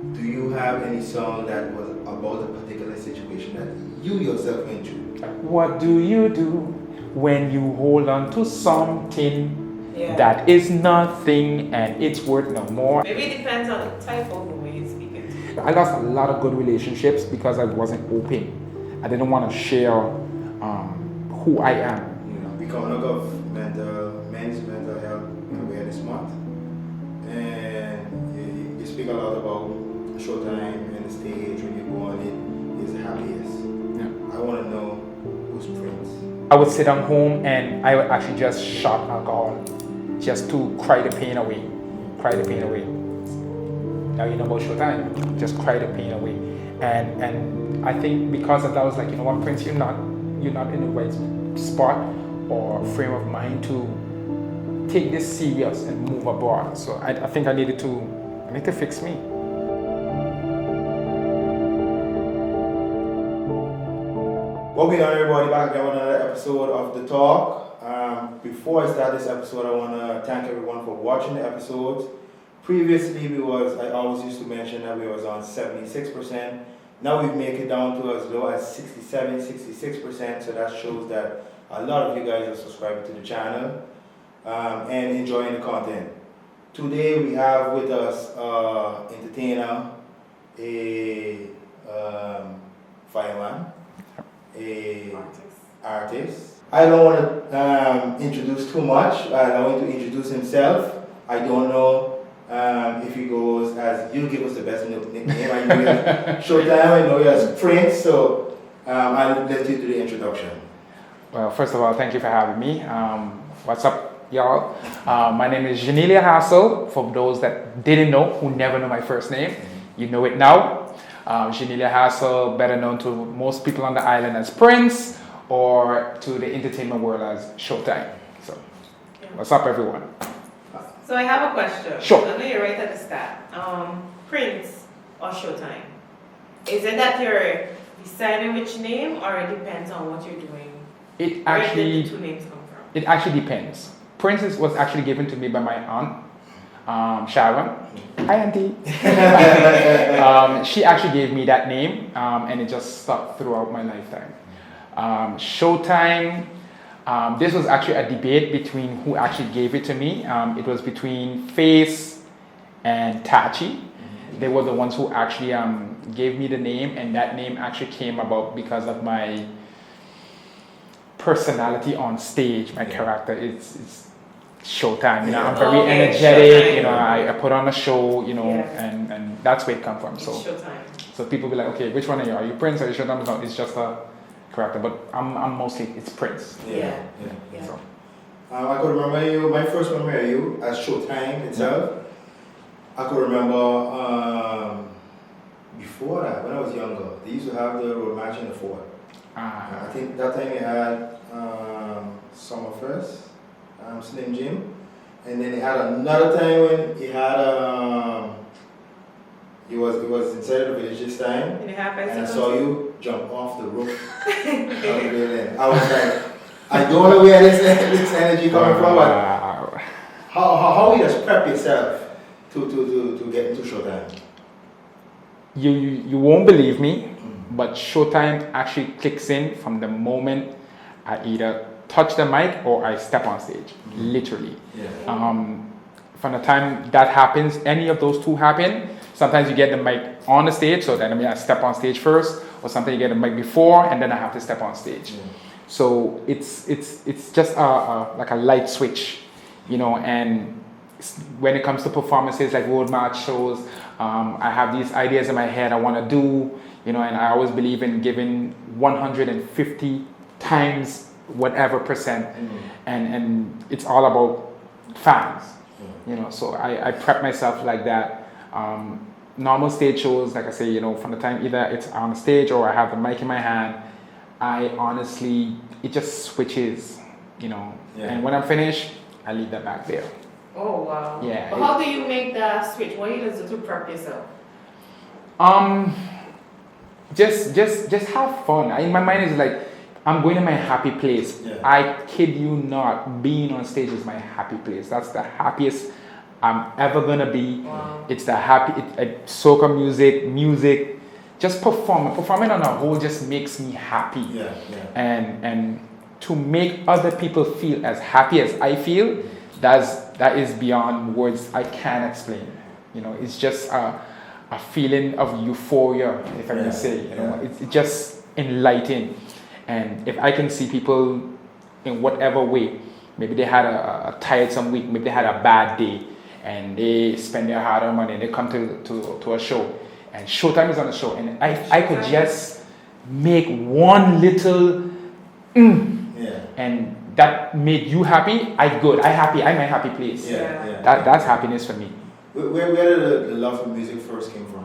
do you have any song that was about a particular situation that you yourself went through? What do you do when you hold on to something that is nothing and it's worth no more? Maybe it depends on the type of woman you're speaking to. I lost a lot of good relationships because I wasn't open. I didn't want to share who I am. We come out of men's mental health awareness month, and you speak a lot about Showtime and the stage when you go on it is happiest. I want to know who's Prince. I would sit at home and I would actually just shot alcohol just to cry the pain away. Cry the pain away. Now you know about Showtime, just cry the pain away. And I think because of that, I was like, you know what, Prince, you're not in the right spot or frame of mind to take this serious and move abroad. So I think I need to fix me. Welcome everybody back again with another episode of The Talk. Before I start this episode, I want to thank everyone for watching the episodes. Previously, I always used to mention that we was on 76%. Now we've made it down to as low as 67, 66%. So that shows that a lot of you guys are subscribing to the channel and enjoying the content. Today we have with us entertainer, a fireman, a artist. I don't want to introduce too much. I want to introduce himself. I don't know if he goes as, you give us the best nickname. I know you as Showtime, I know you as Prince, so I'll let you do the introduction. Well, first of all, thank you for having me. What's up, y'all? My name is Janelia Hassel. For those that didn't know, who never know my first name, you know it now. Janelia Hassel, better known to most people on the island as Prince, or to the entertainment world as Showtime. So, what's up, everyone? So I have a question. Sure. I know you're right at the start. Prince or Showtime? Is it that you're deciding which name, or it depends on what you're doing? It Where actually, did the two names come from? it actually depends. Prince was actually given to me by my aunt, Sharon. Hi, Auntie. She actually gave me that name, and it just stuck throughout my lifetime. Showtime. This was actually a debate between who actually gave it to me. It was between Face and Tachi. They were the ones who actually gave me the name, and that name actually came about because of my personality on stage. My character is Showtime. You know, I'm very energetic. Showtime. You know, I put on a show. You know, and that's where it comes from. It's So Showtime. so people be like, okay, which one are you? Are you Prince or are you Showtime? No, it's just a character, but I'm mostly it's Prince. Yeah. So. I could remember you, my first memory of you as Showtime itself. I could remember before that, when I was younger, they used to have the road march in the fort. I think that time you had Summerfest, Slim Jim, and then they had another time when he had it was inside the village this time, and I saw you jump off the roof of the building. I was like, I don't know where this energy coming from, but how you just prep yourself to get into Showtime? You won't believe me, but Showtime actually kicks in from the moment I either touch the mic or I step on stage, literally. From the time that happens, any of those two happen, sometimes you get the mic on the stage, so then I step on stage first, or sometimes you get the mic before, and then I have to step on stage. So it's just like a light switch, you know. And when it comes to performances like road march shows, I have these ideas in my head I want to do, you know, and I always believe in giving 150 times whatever percent, and it's all about fans. You know, so I prep myself like that. Normal stage shows, like I say, you know, from the time either it's on stage or I have the mic in my hand, I honestly, it just switches, you know. And when I'm finished, I leave that back there. Oh wow. Yeah. But how do you make the switch? What do you do to prep yourself? Just have fun. In my mind is like, I'm going to my happy place. I kid you not, being on stage is my happy place. That's the happiest I'm ever gonna be. Wow. It's the soca music, just performing on a whole just makes me happy. Yeah. And to make other people feel as happy as I feel, that is beyond words I can't explain. You know, it's just a feeling of euphoria, if I may say. You know, it's just enlightening. And if I can see people in whatever way, maybe they had a tiresome week, maybe they had a bad day, and they spend their hard-earned money, and they come to a show, and Showtime is on the show, and I could just make one little and that made you happy, I'm my happy place. That's happiness for me. Where did the love for music first came from?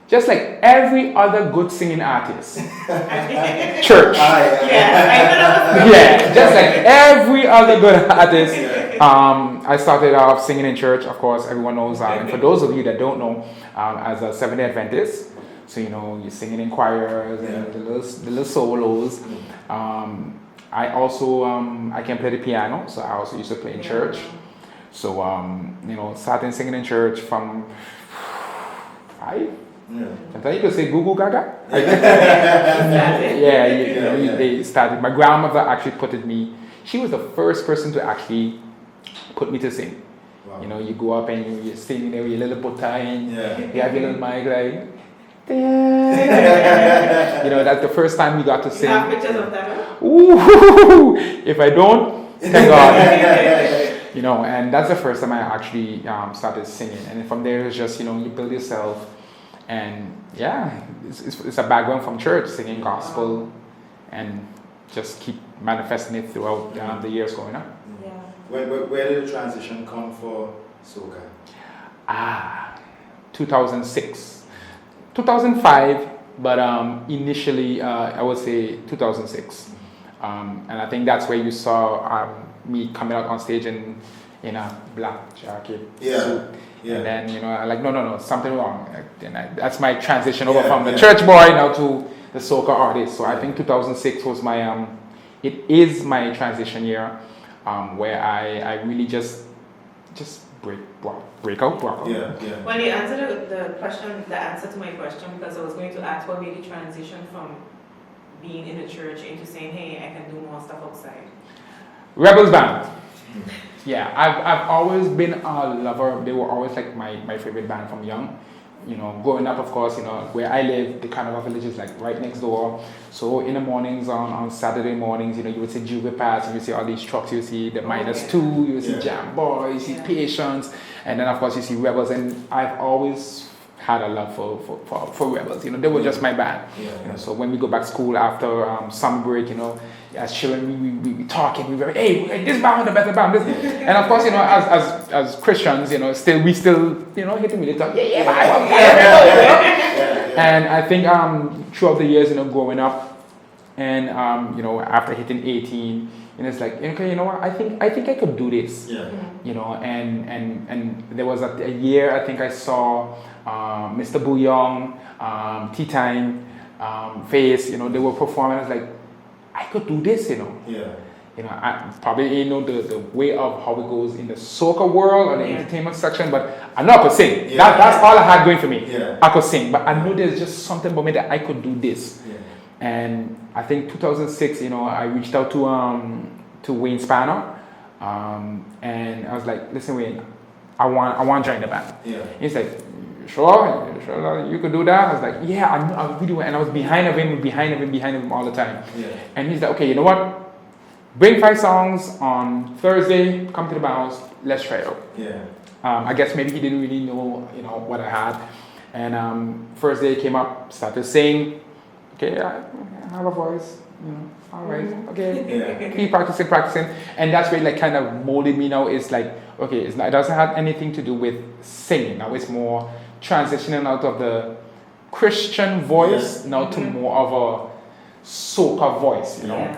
Just like every other good singing artist. Church. Just like every other good artist. I started off singing in church, of course, everyone knows. And for those of you that don't know, as a Seventh-day Adventist, so you know, you're singing in choirs and the little solos. I also, I can play the piano, so I also used to play in church. So, you know, started singing in church from 5. Sometimes you could say Goo Goo Gaga. They started. My grandmother actually put me. She was the first person to actually put me to sing. Wow. You know, you go up and you're singing there with your little butter and you have your little mic like. You know, that's the first time we got to sing. You have pictures of that? Ooh, if I don't, thank God. You know, and that's the first time I actually started singing. And from there, it's just, you know, you build yourself. And it's a background from church, singing gospel, and just keep manifesting it throughout the years going on. Yeah. Where did the transition come for soca? 2006. 2005, but initially I would say 2006. And I think that's where you saw me coming out on stage in a black jacket suit. And then, you know, I'm like, no, something wrong. That's my transition over from the church boy now to the soca artist. So I think 2006 was it is my transition year, where I really just break out. Well, you answered the answer to my question, because I was going to ask what made you transition from being in the church into saying, hey, I can do more stuff outside. Rebels Band. Yeah, I've always been a lover. They were always like my favorite band from young. You know, growing up, of course, you know, where I live, the Carnival Village is like right next door. So in the mornings, on Saturday mornings, you know, you would see Juve Pass, you would see all these trucks, you would see the -2, you would see Jam Boy, you see Patience, and then of course you see Rebels. And I've always had a love for Rebels. You know, they were just my band. You know, so when we go back to school after summer break, you know, as children we talking, we were like, hey, this band is the better band. And of course, you know, as Christians, you know, we still, you know, hitting me the talk, And I think throughout the years, you know, growing up, and you know, after hitting 18, and it's like, okay, you know what, I think I could do this. You know, and there was a year I think I saw Mr. Bouillon, Tea Time, Face, you know, they were performing. I was like, I could do this, you know. You know, I probably you know the way of how it goes in the soca world or the entertainment section, but I know I could sing. That's all I had going for me. I could sing, but I knew there's just something about me that I could do this. And I think 2006, you know, I reached out to Wayne Spanner, and I was like, listen, Wayne, I want to join the band. He's like, sure, you could do that. I was like, yeah, I really want. And I was behind him all the time. And he's like, okay, you know what? Bring 5 songs on Thursday. Come to the bounce. Let's try it out. I guess maybe he didn't really know, you know, what I had. And first day came up, started to sing. Okay, I have a voice. You know, all right, okay. Keep practicing, and that's where like kind of molded me now. It's like, okay, it doesn't have anything to do with singing. Now it's more transitioning out of the Christian voice now to more of a soca voice, you know.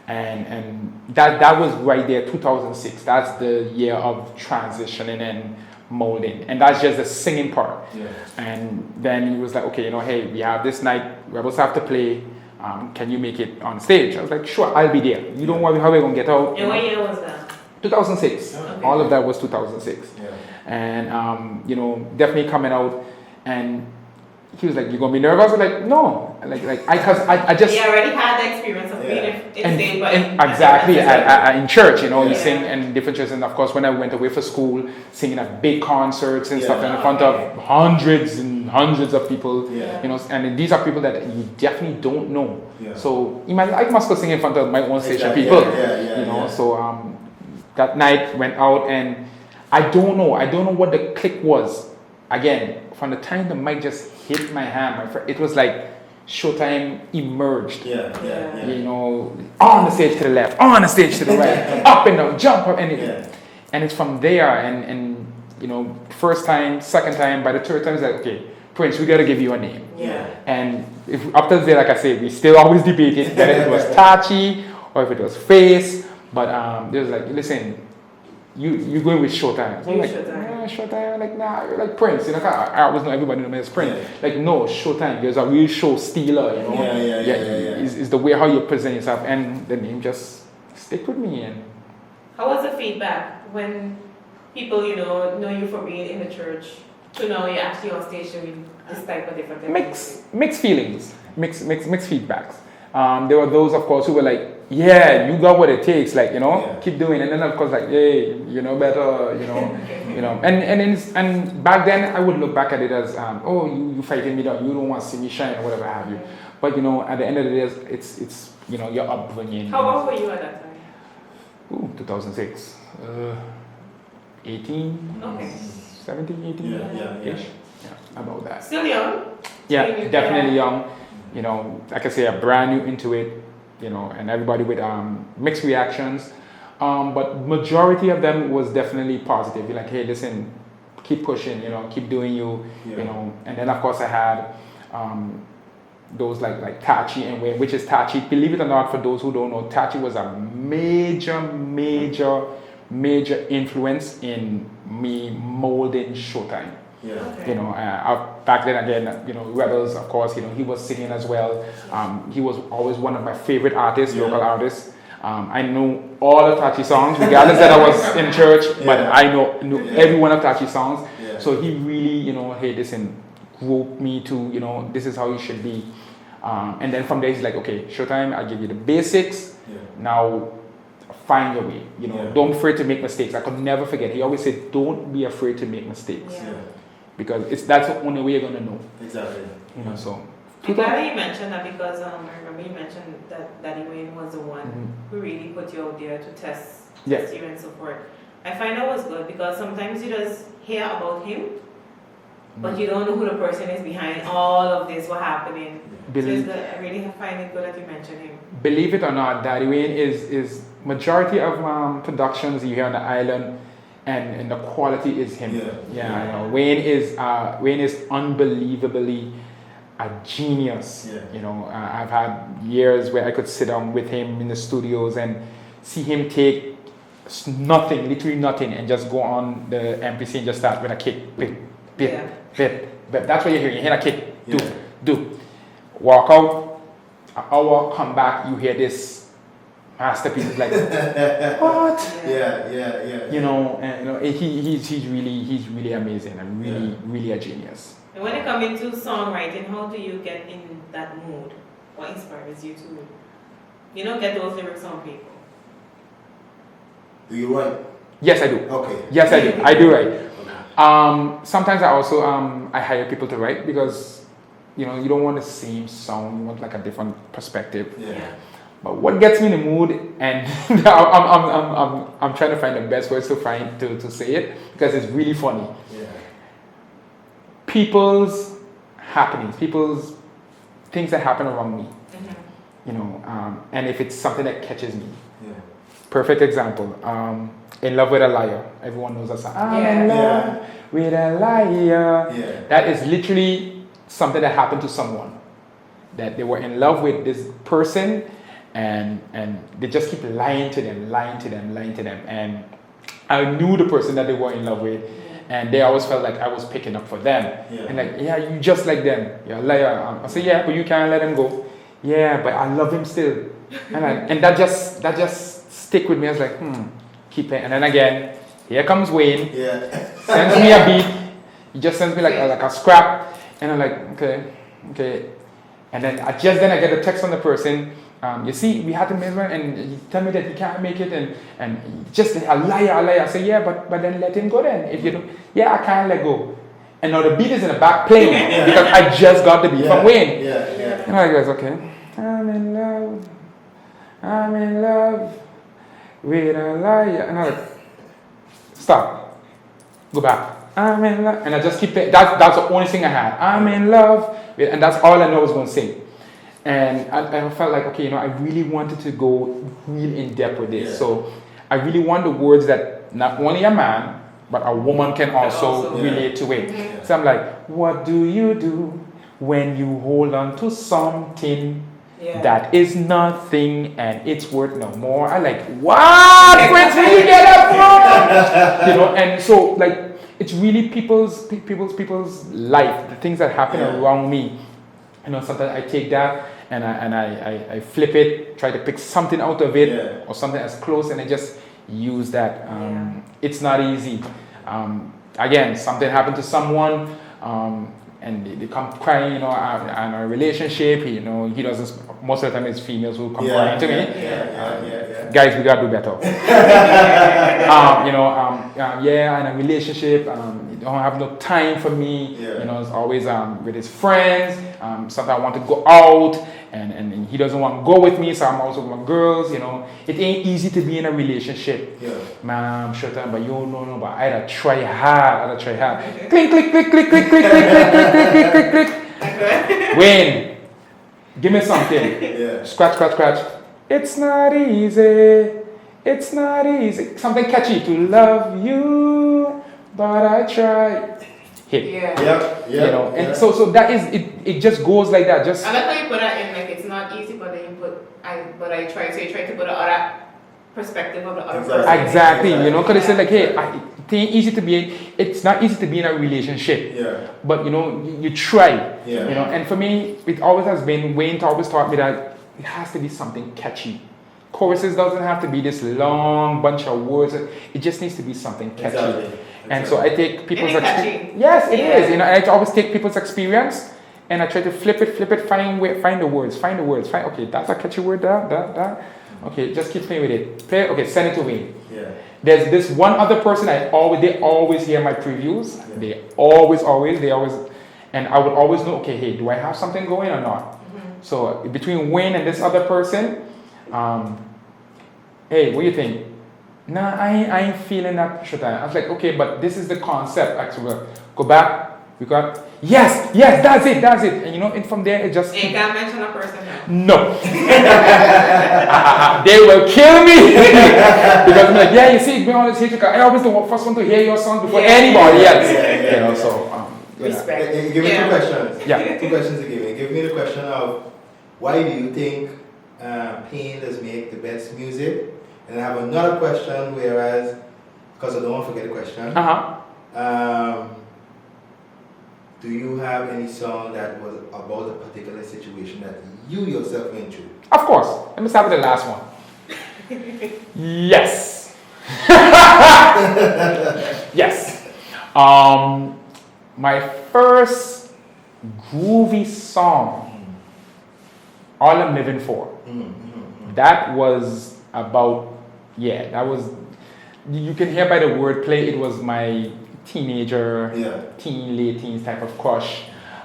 And that was right there, 2006. That's the year of transitioning and molding, and that's just the singing part. And then he was like, okay, you know, hey, we have this night, Rebels have to play. Can you make it on stage? I was like, sure, I'll be there. You don't worry how we're gonna get out. And what year was that? 2006. Okay. All of that was 2006. Yeah. And, definitely coming out, and he was like, "You gonna be nervous?" I was like, "No." Cause I just. He already had the experience of being insane, but exactly in church, you Yeah. sing in different churches, and of course when I went away for school, singing at big concerts and stuff in front of hundreds and hundreds of people, Yeah. and these are people that you definitely don't know. Yeah. So I must go sing in front of my own station Exactly. people, Yeah. So that night went out, and I don't know what the click was. Again, from the time the mic just hit my hand, it was like Showtime emerged. Yeah. On the stage to the left, on the stage to the right, up and down, jump up, and it's from there, and first time, second time, by the third time, it's like, okay, Prince, we got to give you a name. Yeah. And up to there, like I said, we still always debated whether it was Tachi or if it was Face, but there's like, listen, you're going with Showtime. So I'm like, Showtime, like, nah, you're like Prince, I always know everybody knows me as Prince. Yeah. Like, no, Showtime, there's a real show stealer, Is the way how you present yourself, and the name just stick with me. And how was the feedback when people, know you for being in the church to know you're actually on stage doing this type of different things? Mixed feelings, mixed feedbacks. There were those, of course, who were like, yeah, you got what it takes, keep doing. And then, of course, like, hey, better, and back then I would look back at it as, you fighting me down, you don't want to see me shine or whatever have you. But, at the end of the day, it's your upbringing. How old were you at that time? 2006. 18, okay. 17, 18, Yeah. about that. Still young? Yeah, definitely young. Like I say, brand new into it, and everybody with mixed reactions. But majority of them was definitely positive. You're like, hey, listen, keep pushing, keep doing you, And then of course I had those like Tachi and Wayne, which is Tachi. Believe it or not, for those who don't know, Tachi was a major influence in me molding Showtime. Yeah. Okay. Back then again, Rebels, of course, he was singing as well. He was always one of my favorite artists, local artists. I knew all of Tachi songs, regardless that I was in church, but I knew every one of Tachi songs. Yeah. So he really, hey, listen, groped me to, this is how you should be. And then from there, he's like, okay, Showtime, I'll give you the basics. Yeah. Now, find your way. Don't be afraid to make mistakes. I could never forget. He always said, don't be afraid to make mistakes. Yeah. Because that's the only way you're going to know. Exactly. So. I'm glad you mentioned that because I remember you mentioned that Daddy Wayne was the one who really put you out there to test you and so forth. I find that was good because sometimes you just hear about him, but you don't know who the person is behind all of this, what happening. So it's good. I really find it good that you mentioned him. Believe it or not, Daddy Wayne is majority of productions you hear on the island, and the quality is him. Wayne is unbelievably a genius. I've had years where I could sit down with him in the studios and see him take nothing, literally nothing, and just go on the MPC and just start with a kick, bit. That's what you're hearing. You hear a kick, do. Walk out, an hour, come back, you hear this masterpiece. It's like, what? He's really amazing and really a genius. And when it comes into songwriting, how do you get in that mood? What inspires you to, get those lyrics on paper? Do you write? Yes, I do. Okay. Yes, I do. I do write. Sometimes I also I hire people to write because you don't want the same sound. You want like a different perspective. Yeah. But what gets me in the mood, and I'm trying to find the best words to say it because it's really funny. Yeah. People's happenings, things that happen around me, and if it's something that catches me. Yeah. Perfect example. In Love with a Liar. Everyone knows that song. I'm in love with a liar. Yeah. That is literally something that happened to someone. That they were in love with this person and they just keep lying to them. And I knew the person that they were in love with. And they always felt like I was picking up for them. Yeah. And like, yeah, you just like them. You're a liar. I say, yeah, but you can't let him go. Yeah, but I love him still. And that just stick with me. I was like, keep playing. And then again, here comes Wayne. Yeah. Sends me a beat. He just sends me like a scrap. And I'm like, okay. And then I get a text from the person. You see, we had the measurement, and he tell me that he can't make it, and just a liar. I say, yeah, but then let him go then. If you don't, yeah, I can't let go. And now the beat is in the back playing because I just got the beat from Wayne. Yeah. And I goes, okay, I'm in love with a liar. And I'm like, stop, go back. I'm in love, and I just keep playing. That's the only thing I had. I'm in love, and that's all I know I was going to sing. And I felt like, okay, I really wanted to go real in depth with this. So I really want the words that not only a man, but a woman can also relate to it. Mm-hmm. So I'm like, what do you do when you hold on to something that is nothing and it's worth no more? I like, what? Where did you get that from? And so like, it's really people's life, the things that happen around me. Sometimes I take that and I flip it, try to pick something out of it or something as close, and I just use that. It's not easy. Again, something happened to someone, and they come crying, in a relationship. He doesn't. Most of the time, it's females who come crying to me. Guys, we gotta do better. In a relationship, you don't have no time for me. It's always with his friends. Sometimes I want to go out, and he doesn't want to go with me, so I'm also with my girls. It ain't easy to be in a relationship. Man, I'm sure, but you don't know, but I gotta try hard. Click, click, click, click, click, click, click, click, click, click, click, click. Wayne, give me something. Scratch. It's not easy. Something catchy. To love you, but I try. Hit. And so that is it. It just goes like that. Just. I like how you put that in. Like it's not easy, but then you put but I try. So you try to put another perspective of the other person. Exactly. Because they say like, hey, it ain't easy to be. It's not easy to be in a relationship. But you try. And for me, it always has been. Wayne always taught me that it has to be something catchy. Choruses doesn't have to be this long bunch of words. It just needs to be something catchy. Exactly. And so I take people's experience. Yes, it is. I always take people's experience and I try to flip it, find the words. Okay, that's a catchy word. That. Okay, just keep playing with it. Send it to Wayne. There's this one other person they always hear my previews. They always, and I would always know. Okay, hey, do I have something going or not? So between Wayne and this other person. Hey, what do you think? Nah, I ain't feeling that shit. I was like, okay, but this is the concept. Actually, go back. We got yes, that's it. And from there it just. You can't mention a person now. No. They will kill me because I'm like, you see, be honest, I always the first one to hear your song before anybody else. Respect. Give me 2 questions. 2 questions to give me. Give me the question of why do you think pain does make the best music? And I have another question, because I don't want to forget the question. Do you have any song that was about a particular situation that you yourself went through? Of course. Let me start with the last one. Yes. Yes. My first groovy song, All I'm Living For. That was about, you can hear by the wordplay, it was my teenager, late teens type of crush.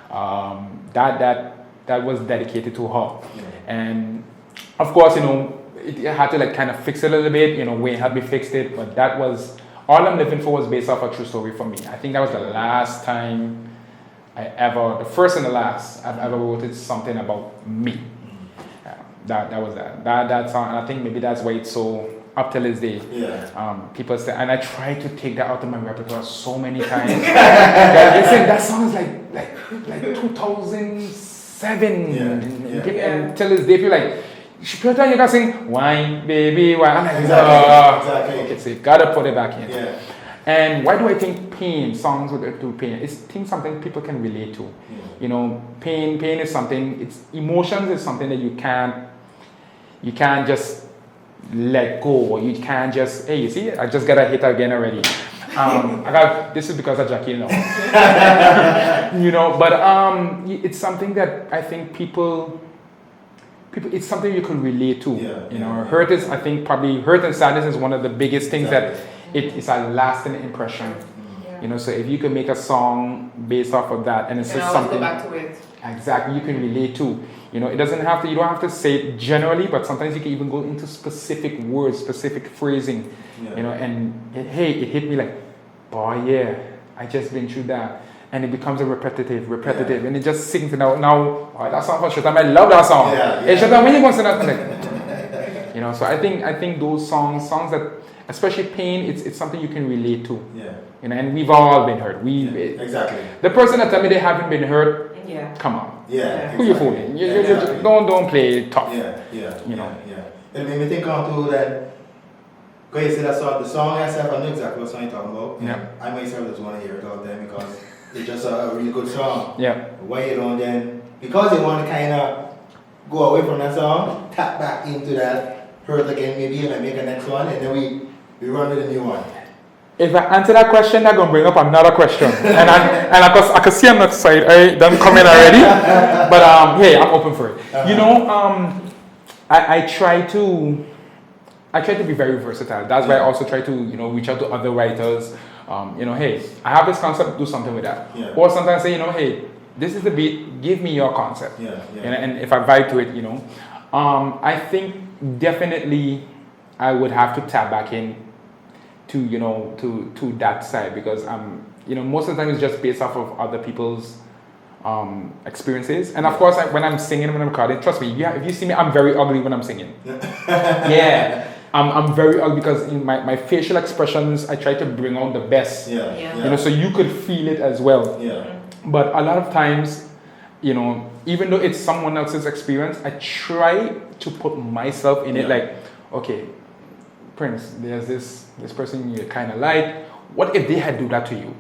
That was dedicated to her. And of course, it had to like kind of fix it a little bit, Wayne helped me fix it, but that was, All I'm Living For was based off a true story for me. I think that was the last time the first and the last I've ever wrote something about me. That was that song, and I think maybe that's why it's so up till this day. People say, and I tried to take that out of my repertoire so many times. They say that song is like 2007, and till this day, people like, you should you can sing Wine Baby Wine. I'm like, exactly. Okay, so you gotta put it back in. And why do I think songs with pain? It's something people can relate to. Pain is something. It's emotions is something that you can't just let go, or you can't just, hey, you see, I just got a hit again already. This is because of Jackie, no. But it's something that I think people, it's something you can relate to. Hurt is, I think, probably hurt and sadness is one of the biggest things that it's a lasting impression. So if you can make a song based off of that, and it's just something. Go back to it. Exactly, you can relate to. You don't have to say it generally, but sometimes you can even go into specific words, specific phrasing. And it hit me like, boy, yeah, I just been through that. And it becomes a repetitive, and it just sings it out. Now, that song for sure, I love that song. It's just when you go to that, like, so I think those songs that, especially pain, it's something you can relate to. And we've all been hurt. Exactly. The person that tell me they haven't been hurt, come on. Who you fooling? Don't play tough. It made me think on too that, because you see that song, the song itself, I know exactly what song you're talking about. I myself just want to hear it all the time because it's just a really good song. Why you don't then, because you want to kind of go away from that song, tap back into that hurt again, maybe, and make a next one, and then we run with a new one. If I answer that question, I'm going to bring up another question. and I can see on that side, them coming already. But hey, I'm open for it. I try to be very versatile. That's why I also try to, reach out to other writers. Hey, I have this concept, do something with that. Or sometimes say, hey, this is the beat, give me your concept. And if I vibe to it, I think definitely I would have to tap back in to to that side, because most of the time it's just based off of other people's experiences. And of course, when I'm singing, when I'm recording, trust me, if you see me, I'm very ugly when I'm singing. I'm very ugly because in my facial expressions, I try to bring out the best. So you could feel it as well. But a lot of times, even though it's someone else's experience, I try to put myself in it. Like, okay, Prince, there's this person you kind of like. What if they had do that to you?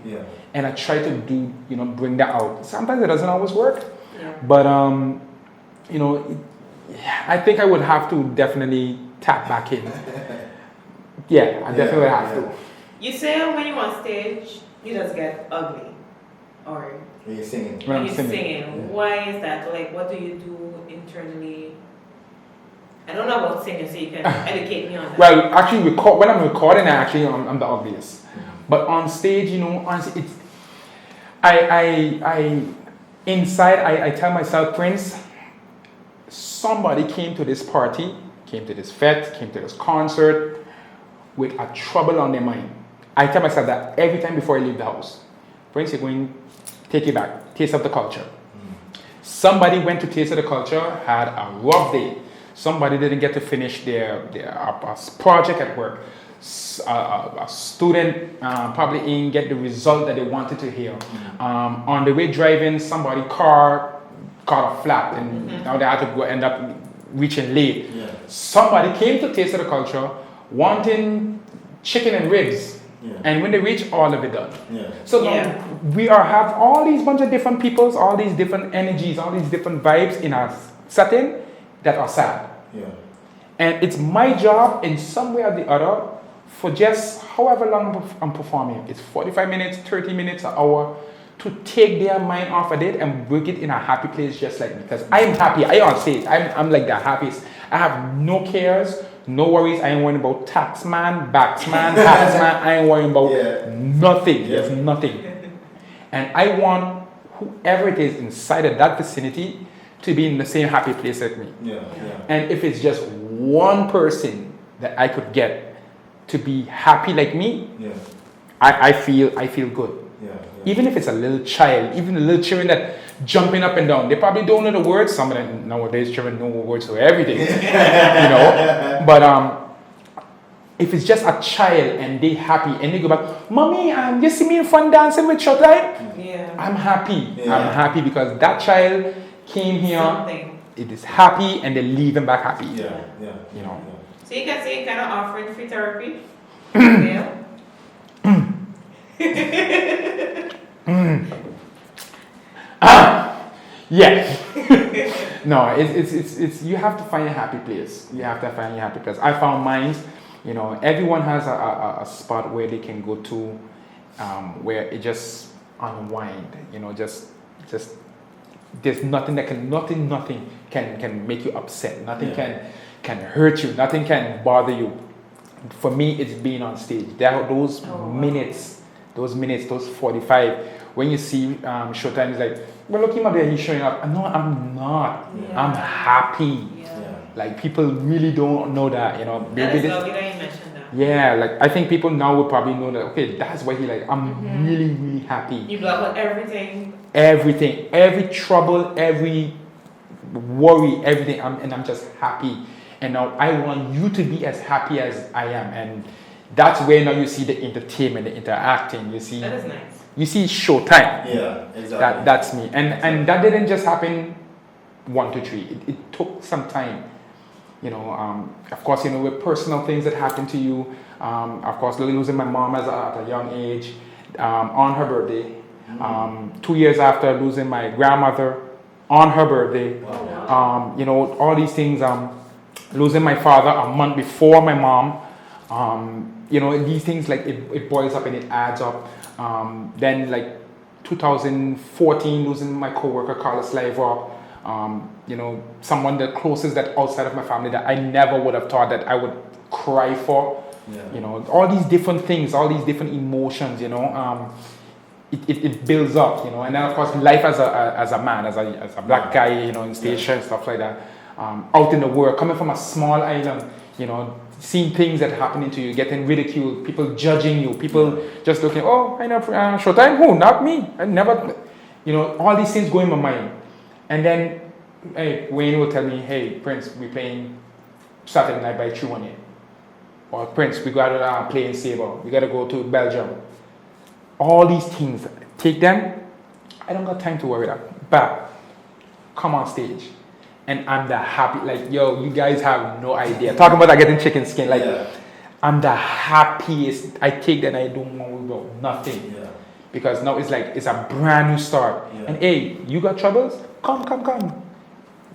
And I try to do, bring that out. Sometimes it doesn't always work. But I think I would have to definitely tap back in. I definitely have to. You say when you're on stage, you just get ugly, or when you're singing. When you're singing. Why is that? Like, what do you do internally? I don't know about singing, so you can educate me on that. Well, actually, when I'm recording, I'm the ugliest. But on stage, honestly, it's inside I tell myself, Prince, somebody came to this party, came to this fete, came to this concert with a trouble on their mind. I tell myself that every time before I leave the house. Prince, you're going, take it back, taste of the culture. Somebody went to taste of the culture, had a rough day. Somebody didn't get to finish their project at work. A student probably didn't get the result that they wanted to hear. On the way driving, somebody's car caught a flat, and now they had to go end up reaching late. Somebody came to taste of the culture wanting chicken and ribs. And when they reach, all of it done. So now we have all these bunch of different peoples, all these different energies, all these different vibes in our setting that are sad. And it's my job in some way or the other for just however long I'm performing. It's 45 minutes, 30 minutes, an hour, to take their mind off of it and bring it in a happy place just like me. Because I'm happy. I on stage. I'm like the happiest. I have no cares, no worries. I ain't worrying about taxman, backsman, taxman. I ain't worrying about nothing. There's nothing. And I want whoever it is inside of that vicinity to be in the same happy place like me. And if it's just one person that I could get to be happy like me, I feel good. Even if it's a little child, even the little children that jumping up and down, they probably don't know the words. Some of them nowadays children know words for everything, But if it's just a child and they happy and they go back, Mommy, you see me in front dancing with short light? I'm happy. I'm happy because that child came here. It is happy and they leave him back happy. So you can say kind of offering free therapy. Yeah. No, it's you have to find a happy place. You have to find a happy place. I found mine. You know, everyone has a spot where they can go to, where it just unwind. You know, just there's nothing that nothing can make you upset. Nothing can hurt you. Nothing can bother you. For me, it's being on stage. There are those minutes, those 45. When you see Showtime, it's like, well, look him up there, he's showing up. No, I'm not. Yeah. I'm happy. Yeah. Like, people really don't know that, you know. That is lovely that you mentioned that. Yeah, like, I think people now will probably know that, okay, that's why he like, I'm really, really happy. You block out everything. Everything. Every trouble, every worry, everything. I'm just happy. And now I want you to be as happy as I am. And that's where now you see the entertainment, the interacting. You see. That is nice. You see Showtime. Yeah, exactly. That's me. And that didn't just happen 1, 2, 3. It took some time. You know, of course, you know, with personal things that happen to you. Of course, losing my mom at a young age, on her birthday. 2 years after losing my grandmother on her birthday. Wow. You know, all these things. Losing my father a month before my mom. You know, these things, like, it boils up and it adds up. Then, like, 2014, losing my coworker Carlos Leiva, you know, someone the closest that outside of my family that I never would have thought that I would cry for. Yeah. You know, all these different things, all these different emotions. You know, it builds up. You know, and then of course life as a man, as a black guy, you know, in Statia and stuff like that, out in the world, coming from a small island, you know. Seeing things that are happening to you, getting ridiculed, people judging you, people just looking, oh, I know Showtime, who? Not me. I never, you know, all these things go in my mind. And then, hey, Wayne will tell me, hey, Prince, we're playing Saturday night by 3-1. Or Prince, we got to play in Sabre. We got to go to Belgium. All these things, take them. I don't got time to worry about that. But come on stage. And I'm the happy, like, yo, you guys have no idea. Talking about that getting chicken skin, like, I'm the happiest. I take that and I don't want to go nothing. Yeah. Because now it's like, it's a brand new start. Yeah. And hey, you got troubles? Come.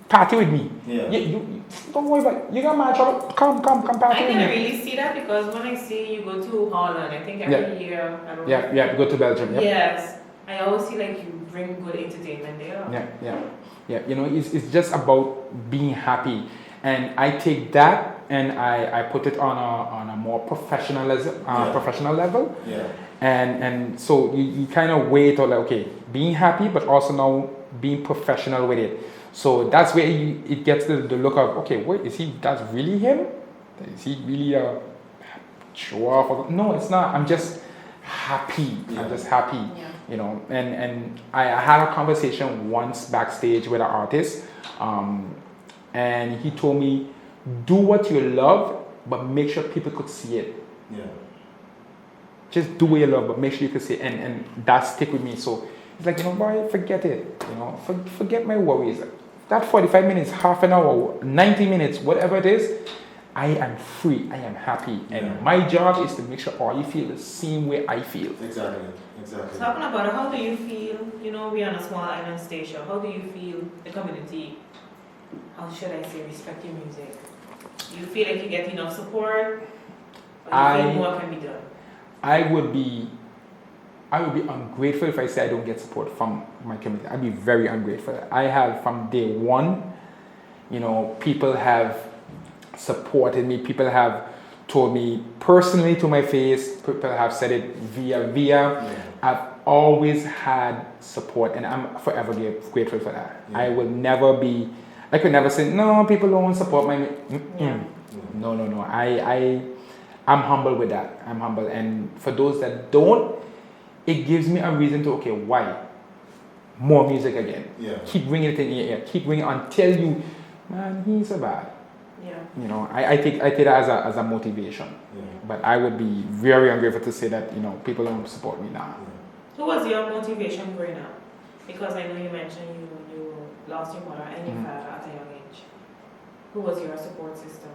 Party with me. Yeah. You don't worry about it. You got my trouble? Come party with me. I can really see that because when I see you go to Holland, I think every year. I don't know. Yeah, go to Belgium. Yep. Yes. I always see like you bring good entertainment there. Yeah, you know, it's just about being happy, and I take that and I put it on a more professional level. Yeah. And so you kind of weigh it out, like, okay, being happy, but also now being professional with it. So that's where it gets the look of, okay, wait, that's really him? Is he really a show off? No, it's not. I'm just happy. Yeah. I'm just happy. Yeah. You know, and I had a conversation once backstage with an artist, and he told me, do what you love, but make sure people could see it. Yeah. Just do what you love, but make sure you could see it, and that stick with me. So it's like, you know, boy, forget it. You know, forget my worries. That 45 minutes, half an hour, 90 minutes, whatever it is, I am free. I am happy, and my job is to make sure all you feel the same way I feel. Exactly. Talking about it, how do you feel? You know, we're on a small island station. How do you feel the community? How should I say respect your music? Do you feel like you get enough support? Or do you feel more can be done? I would be ungrateful if I say I don't get support from my community. I'd be very ungrateful. I have from day one, you know, people have supported me. People have told me personally to my face. People have said it via. Yeah. I've always had support, and I'm forever grateful for that. Yeah. I could never say, no, people don't support my. Yeah. No. I'm humble with that. I'm humble, and for those that don't, it gives me a reason to, okay, why? More music again. Yeah. Keep bringing it in your ear. Keep bringing it until you, man, he's so bad. Yeah. You know, I take that as a motivation. Yeah. But I would be very ungrateful to say that, you know, people don't support me now. Yeah. Who was your motivation growing up? Because I know you mentioned you lost your mother and your father at a young age. Who was your support system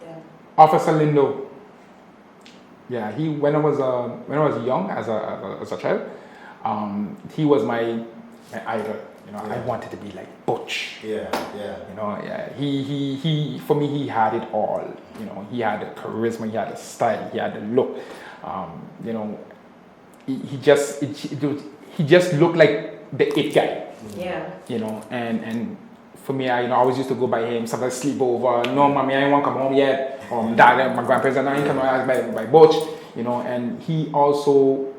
then? Officer Lindo. Yeah, when I was young as a child, he was my idol. You know, Yeah. I wanted to be like Butch. Yeah. You know, yeah. He for me, he had it all. You know, he had the charisma, he had the style, he had the look. You know, he just looked like the it guy. Yeah. You know, and for me, I always used to go by him. Sometimes sleep over. No, mommy, I ain't want to come home yet. Dad, my grandparents are not coming home by Butch. You know, and he also,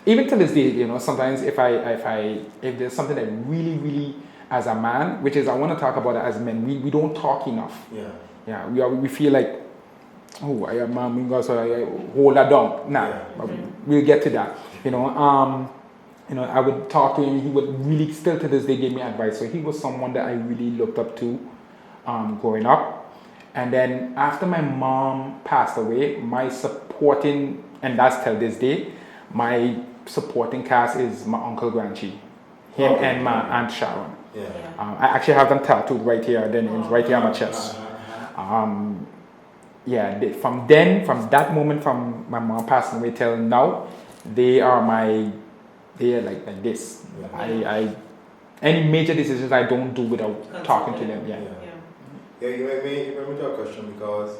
even to this day, you know, sometimes if there's something that really as a man, which is I want to talk about it as men, we don't talk enough. Yeah. We feel like, oh, I am man, we got to hold that down. Nah, but we'll get to that. You know, I would talk to him. He would really still to this day give me advice. So he was someone that I really looked up to, growing up. And then after my mom passed away, my supporting, and that's till this day, my supporting cast is my uncle Granchi, him and my aunt Sharon. Yeah. I actually have them tattooed right here. Their names right here on my chest. From that moment, from my mom passing away till now, they are like this. Yeah. Any major decisions I don't do without talking to them. Yeah, you made me to a question because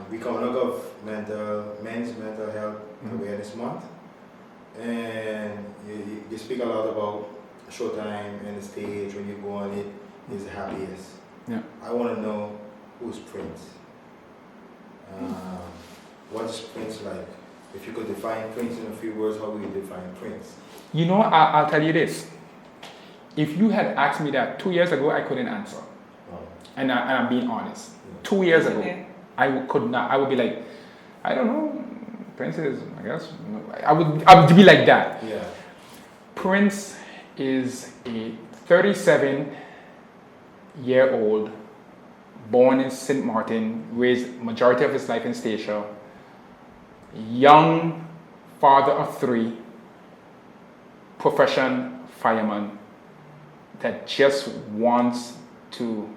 we coming out of men's mental health awareness month, and you speak a lot about showtime and the stage when you go on it is the happiest. Yeah. I want to know who's Prince. What's Prince like? If you could define Prince in a few words, how would you define Prince? You know, I'll tell you this. If you had asked me that 2 years ago, I couldn't answer. And I'm being honest. 2 years ago, I could not. I would be like, I don't know. Prince is, I guess. I would be like that. Yeah. Prince is a 37-year-old, born in St. Martin, raised majority of his life in Statia, young father of 3, profession fireman, that just wants to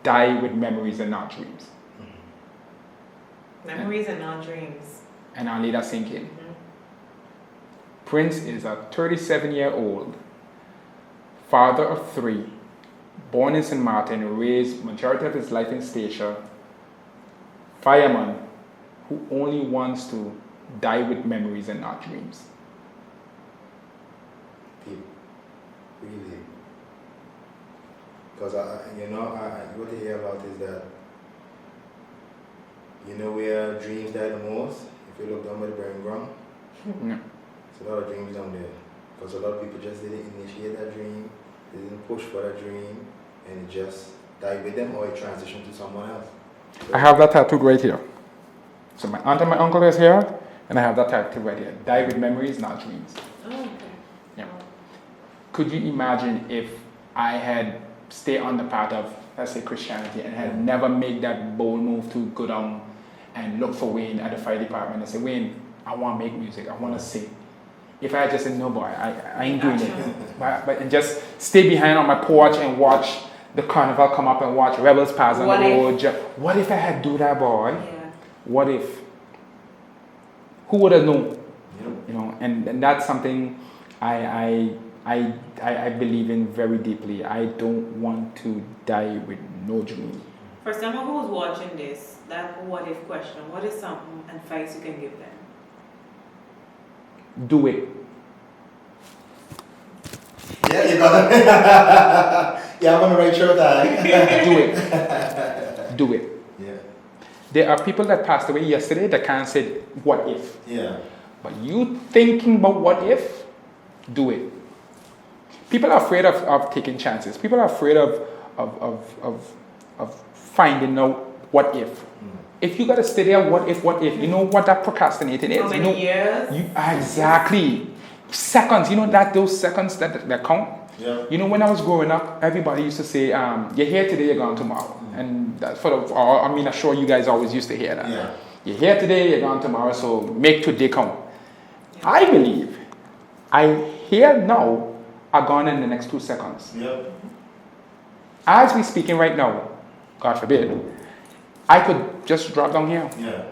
die with memories and not dreams. Memories and not dreams. And I'll let that sink in. Prince is a 37-year-old, father of 3, born in St. Martin, raised majority of his life in Statia, fireman who only wants to die with memories and not dreams. Really. Because what I hear about is that, where dreams die the most, if you look down by the brain ground, there's a lot of dreams down there. Because a lot of people just didn't initiate that dream, they didn't push for that dream, and it just died with them or it transitioned to someone else. So I have that tattooed right here. So my aunt and my uncle is here, and I have that tattooed right here. Die with memories, not dreams. Oh, okay. Yeah. Could you imagine if I had stayed on the path of, let's say, Christianity and had never made that bold move to go down and look for Wayne at the fire department and say, Wayne, I want to make music, I want to sing. If I had just said, no boy, I ain't doing it. And just stay behind on my porch and watch the carnival come up and watch rebels pass on the road. What if I had do that, boy? Yeah. What if? Who would have known? And that's something I believe in very deeply. I don't want to die with no dream. For someone who's watching this, that what if question, what is some advice you can give them? Do it. yeah, you got it. Yeah, I'm gonna write your time. Do it. Do it. Yeah. There are people that passed away yesterday that can't say what if. Yeah. But you thinking about what if, do it. People are afraid of taking chances. People are afraid of finding out what if. If you gotta stay there, what if, you know what that procrastinating is? How many years? Exactly. Seconds, those seconds that count? Yeah. When I was growing up, everybody used to say, you're here today, you're gone tomorrow. And that's I'm sure you guys always used to hear that. Yeah. You're here today, you're gone tomorrow, so make today count. Yeah. I believe here now are gone in the next 2 seconds. Yep. As we're speaking right now, God forbid, I could just drop down here. Yeah.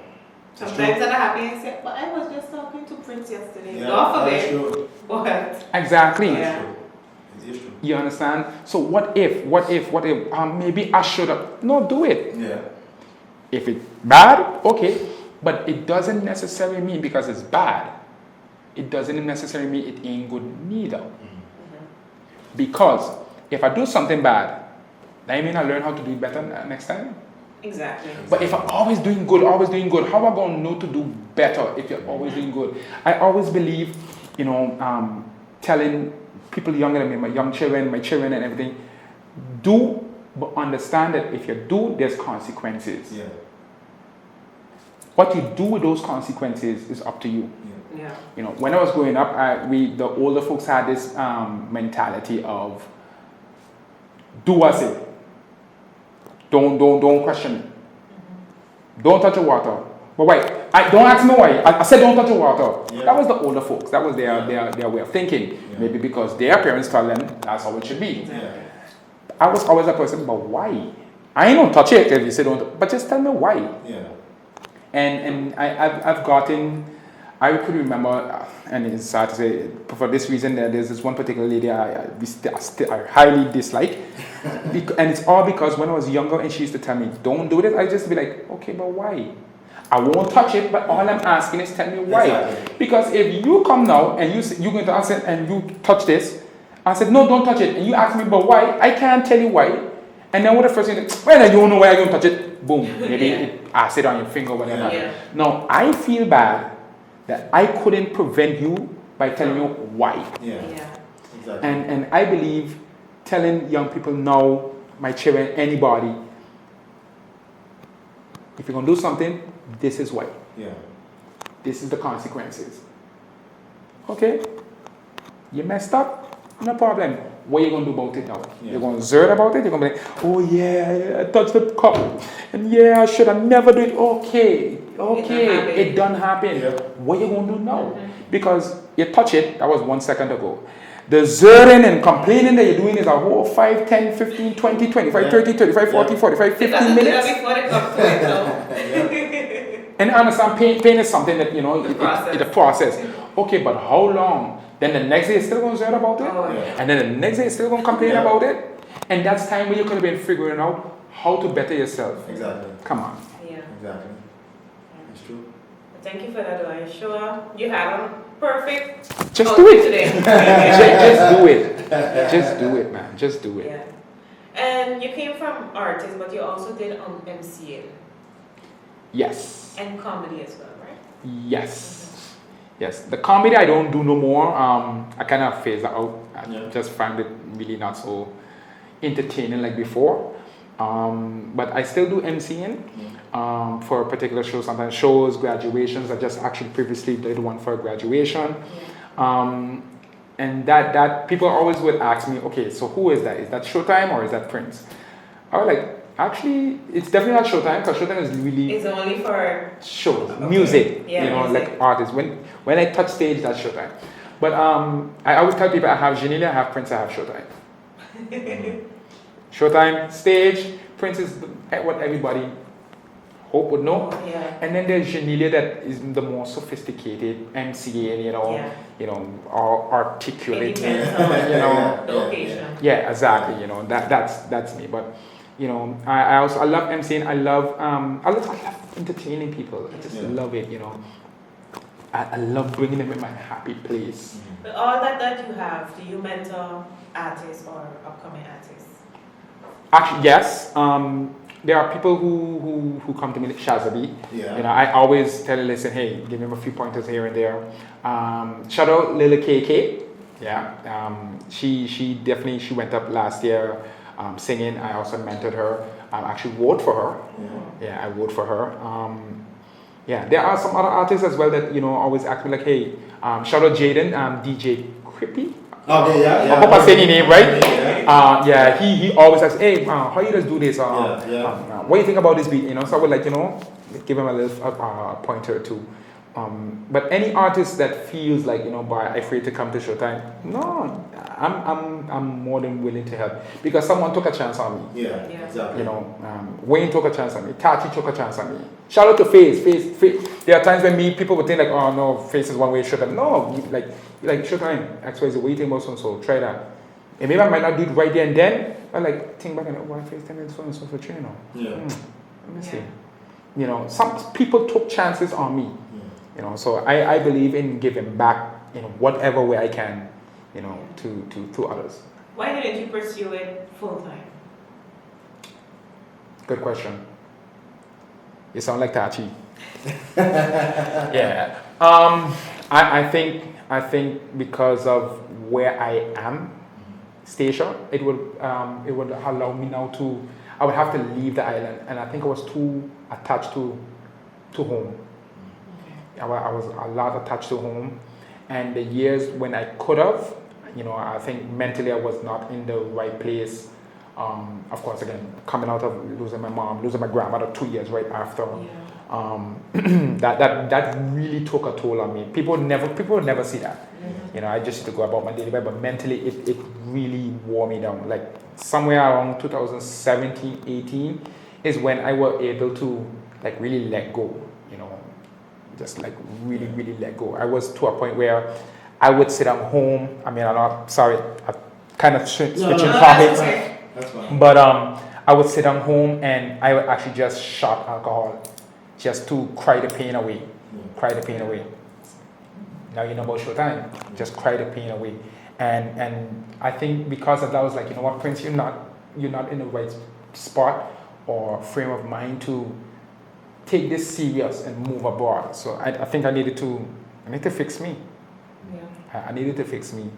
Sometimes I'm happy and say, but I was just talking to Prince yesterday. Yeah, God that's forbid. true. What? Exactly. Yeah. It's true. You understand? So what if, maybe I should have, no, do it. Yeah. If it's bad, okay, but it doesn't necessarily mean because it's bad, it doesn't necessarily mean it ain't good neither. Because if I do something bad, that mean I learn how to do it better next time. Exactly. But if I'm always doing good, how am I going to know to do better if you're always doing good? I always believe, telling people younger than me, my children and everything, do, but understand that if you do, there's consequences. Yeah. What you do with those consequences is up to you. Yeah. When I was growing up, the older folks had this mentality of do what I say. Don't question it. Don't touch the water. But wait, don't ask me why. I said don't touch the water. Yeah. That was the older folks. That was their way of thinking. Yeah. Maybe because their parents told them that's how it should be. Yeah. I was always a person, but why? I ain't gonna touch it if you say don't. But just tell me why. Yeah. And I've gotten. I could remember, and it's sad to say, for this reason, there's this one particular lady I highly dislike. And it's all because when I was younger and she used to tell me, don't do this, I just be like, okay, but why? I won't touch it, but all I'm asking is tell me why. Exactly. Because if you come now and you're going to ask it and you touch this, I said, no, don't touch it. And you ask me, but why? I can't tell you why. And then what the first thing is, well, you don't know why I'm going to touch it. Boom. Maybe acid on your finger or whatever. Yeah. Now, I feel bad that I couldn't prevent you by telling you why. Yeah. Exactly. And I believe telling young people now, my children, anybody, if you're going to do something, this is why. Yeah. This is the consequences. Okay? You messed up? No problem. What are you going to do about it now? Yeah. You're going to zerd about it? You're going to be like, oh yeah, I touched the cup. And yeah, I should have never done it. Okay, it done happen. Yeah. What are you going to do now? Because you touch it, that was 1 second ago. The zerding and complaining that you're doing is a whole 5, 10, 15, 20, 25, 30, 35, 40, 45, 15 minutes. Before they come to it, though. And I understand pain is something that, it's a process. Okay, but how long? Then the next day is still going to zerd about it. Oh, yeah. And then the next day is still going to complain about it. And that's time when you could have been figuring out how to better yourself. Exactly. Come on. Yeah. Exactly. It's true. Thank you for that, though. I'm sure you had a perfect Just do it. today. Just do it. Just do it, man. Just do it. Yeah. And you came from artists, but you also did MCA. Yes. And comedy as well, right? Yes. Yes. The comedy I don't do no more. I kind of phased that out. I just find it really not so entertaining like before. But I still do MCing for a particular show, sometimes shows, graduations. I just actually previously did one for a graduation. And that people always would ask me, okay, so who is that? Is that Showtime or is that Prince? I was like, actually, it's definitely not Showtime because Showtime is really... It's only for... shows, music, music. like artists. When I touch stage, that's Showtime. But I always tell people I have Janelle, I have Prince, I have Showtime. Showtime, stage, Prince is what everybody hope would know. Yeah. And then there's Janelle that is the more sophisticated MCA, or articulate, the occasion. Yeah, exactly. That's me. But I love MCing. I love entertaining people. I just love it. I love bringing them in my happy place. But all that you have, do you mentor artists or upcoming artists? Actually, yes. There are people who come to me like Shazabi. Yeah. I always tell her, listen, hey, give him a few pointers here and there. Shout out Lila KK. Yeah. She definitely went up last year singing. I also mentored her. I actually vote for her. Yeah, I vote for her. There are some other artists as well that always ask me like, hey, shout out Jaden, DJ Crippy. Okay, yeah. I hope I say your name right. He always asks, hey, how you just do this? What do you think about this beat? So I would like, give him a little pointer or two. But any artist that feels like, afraid to come to Showtime, no, I'm more than willing to help because someone took a chance on me. Yeah, exactly. Wayne took a chance on me. Tati took a chance on me. Shout out to Face. There are times when people would think like, oh no, Face is one way, Showtime. No, like Showtime, XYZ waiting about so try that. And maybe I might not do it right there and then, but like think back and like, why FaceTime is so and so for training? Yeah. Let me see. You know, some people took chances on me. You know, so I believe in giving back in whatever way I can, you know, to others. Why didn't you pursue it full time? Good question. You sound like Tachi. Yeah. I think because of where I am, Statia, it would allow me now to. I would have to leave the island, and I think I was too attached to home. I was a lot attached to home, and the years when I could have, you know, I think mentally I was not in the right place. Of course, again, coming out of losing my mom, losing my grandmother 2 years right after, that really took a toll on me. People would never see that. You know, I just used to go about my daily life, but mentally it really wore me down. Like somewhere around 2017, 18 is when I was able to like really let go. You know, just like really let go. I was to a point where I would sit at home. I mean, I'm kind of switching topics. That's fine. But I would sit at home and I would actually just shot alcohol, just to cry the pain away. Cry the pain away. Now you know about Showtime. Just cry the pain away. And I think because of that, I was like, you know what, Prince, you're not in the right spot or frame of mind to take this serious and move abroad. So I think I need to fix me. Yeah. I needed to fix me.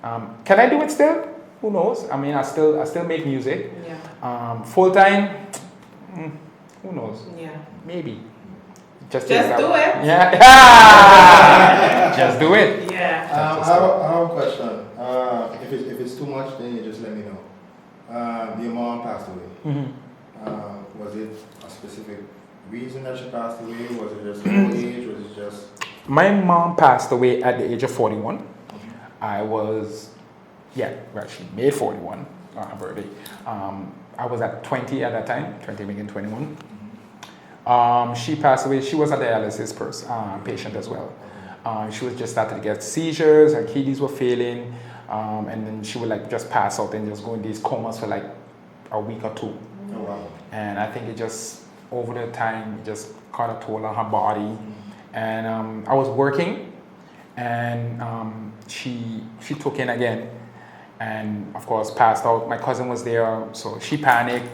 Can I do it still? Who knows? I mean, I still make music. Yeah. Full time. Who knows? Yeah. Maybe. Just do it. Yeah. Just do it. Yeah. I have a question. If it's too much, then you just let me know. Your mom passed away. Mm-hmm. Was it a specific reason that she passed away? Was it just old age? Was it just? My mom passed away at the age of 41. I was, she made 41 on her birthday. I was at 20 at that time, 20 making 21. She passed away. She was a dialysis patient as well. She was just starting to get seizures, her kidneys were failing, and then she would like just pass out and just go in these comas for like a week or two. Oh, wow. And I think it just, over the time, it just caught a toll on her body. And I was working, and she took in again, and of course passed out. My cousin was there, so she panicked.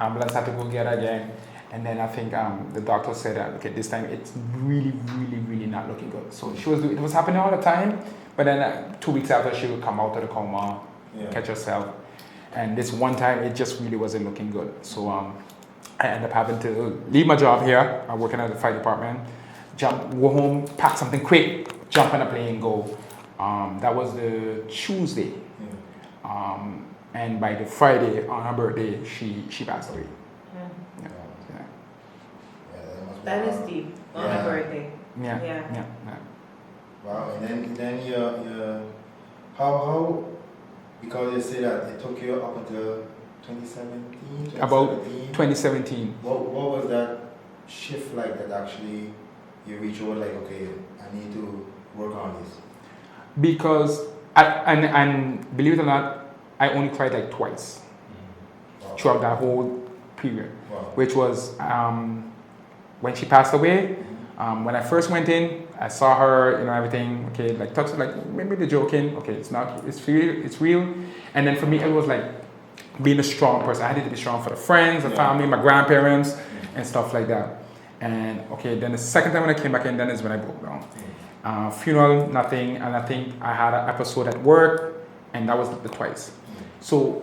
Ambulance had to go get her again, and then I think the doctor said, okay, this time it's really not looking good. So it was happening all the time, but then 2 weeks after she would come out of the coma, catch herself, and this one time it just really wasn't looking good. So I ended up having to leave my job here. I'm working at the fire department. Go home, pack something quick, jump on a plane, go. That was the Tuesday. And by the Friday on her birthday, she passed away. That is deep on her birthday. Yeah. Wow, and then how because you say that it took you up until 2017? About 2017. What was that shift like that actually you reach over like, okay, I need to work on this? Because, and believe it or not, I only cried like twice throughout that whole period, which was when she passed away. When I first went in, I saw her, everything, okay, like touch, like maybe they're joking, okay, it's not, it's real. And then for me, it was like being a strong person. I had to be strong for the friends, the family, my grandparents, and stuff like that. And okay, then the second time when I came back in, then is when I broke down. Funeral, nothing, and I think I had an episode at work, and that was the twice. So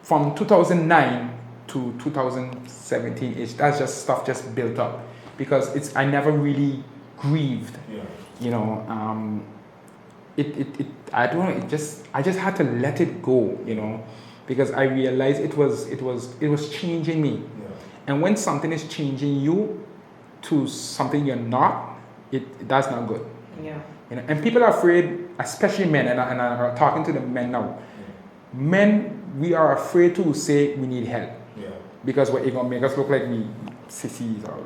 from 2009 to 2017-ish, that's just stuff just built up, because I never really grieved. I don't know. I just had to let it go, because I realized it was changing me. And when something is changing you to something you're not, that's not good. And people are afraid, especially men, and I'm talking to the men now. Men, we are afraid to say we need help, because what it's gonna make us look like we sissies or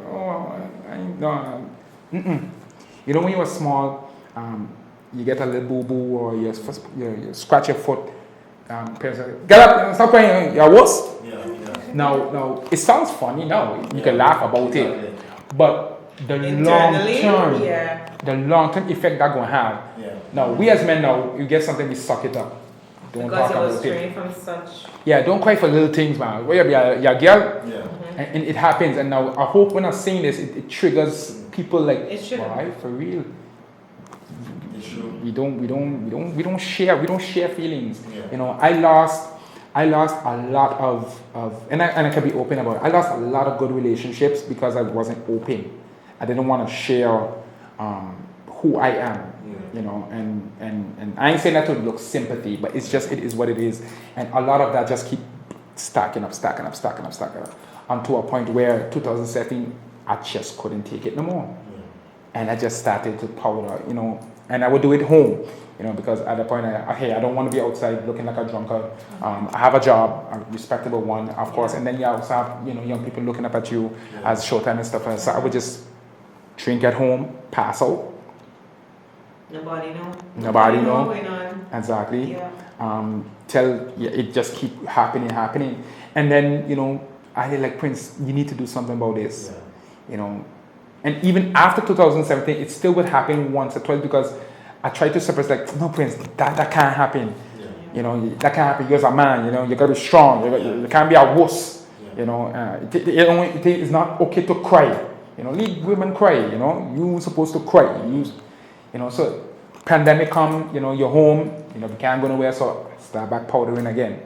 when you were small, you get a little boo boo or you scratch your foot, parents are like, get up, stop crying, you're worse. Yeah. Now, it sounds funny now. You can laugh about it, but the Internally, long term effect that gonna have. Yeah. Now, we as men now, you get something, we suck it up. Don't because talk it was about it. trained from such. Yeah, don't cry for little things, man. Where your girl, Yeah. and it happens. And now, I hope when I'm saying this, it triggers people like, It shouldn't. why for real? It's true. We don't share feelings. Yeah. You know, I lost a lot of and I can be open about it. I lost a lot of good relationships because I wasn't open. I didn't want to share who I am. You know, and I ain't saying that to look sympathy, but it is what it is. And a lot of that just keep stacking up unto a point where 2017 I just couldn't take it no more. And I just started to powder, you know, and I would do it home, you know, because at the point I don't want to be outside looking like a drunkard. I have a job, a respectable one, of course, and then you also have, you know, young people looking up at you as showtime and stuff. So I would just drink at home, pass out. Nobody know. Nobody know. Going on. Exactly. Yeah. It just keep happening. And then, you know, I did like, Prince, you need to do something about this. You know. And even after 2017, it still would happen once or twice because I tried to suppress, like, no, Prince, that can't happen. You know, that can't happen. You're a man, you know, you gotta be strong. You can't be a wuss. You know, it is not okay to cry. You know, leave women cry, you know, you're supposed to cry. You know, so pandemic come, you know, you're home, you know, we can't go nowhere, so start back powdering again.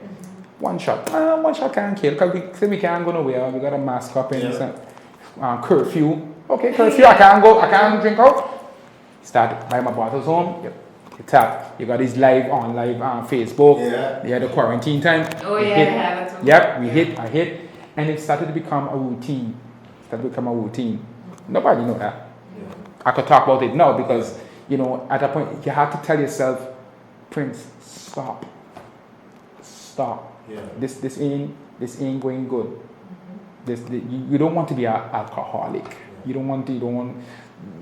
One shot can't kill, because we can't go nowhere, we got a mask up and curfew. Okay, curfew, I can't drink out. Start buying my bottles home, you tap. You got this live Facebook, the quarantine time. Oh yeah, I have it. Yep, I hit, and it started to become a routine. Nobody know that. I could talk about it now because, you know, at that point you have to tell yourself, Prince, stop. Yeah. This ain't going good. You don't want to be an alcoholic. You don't want.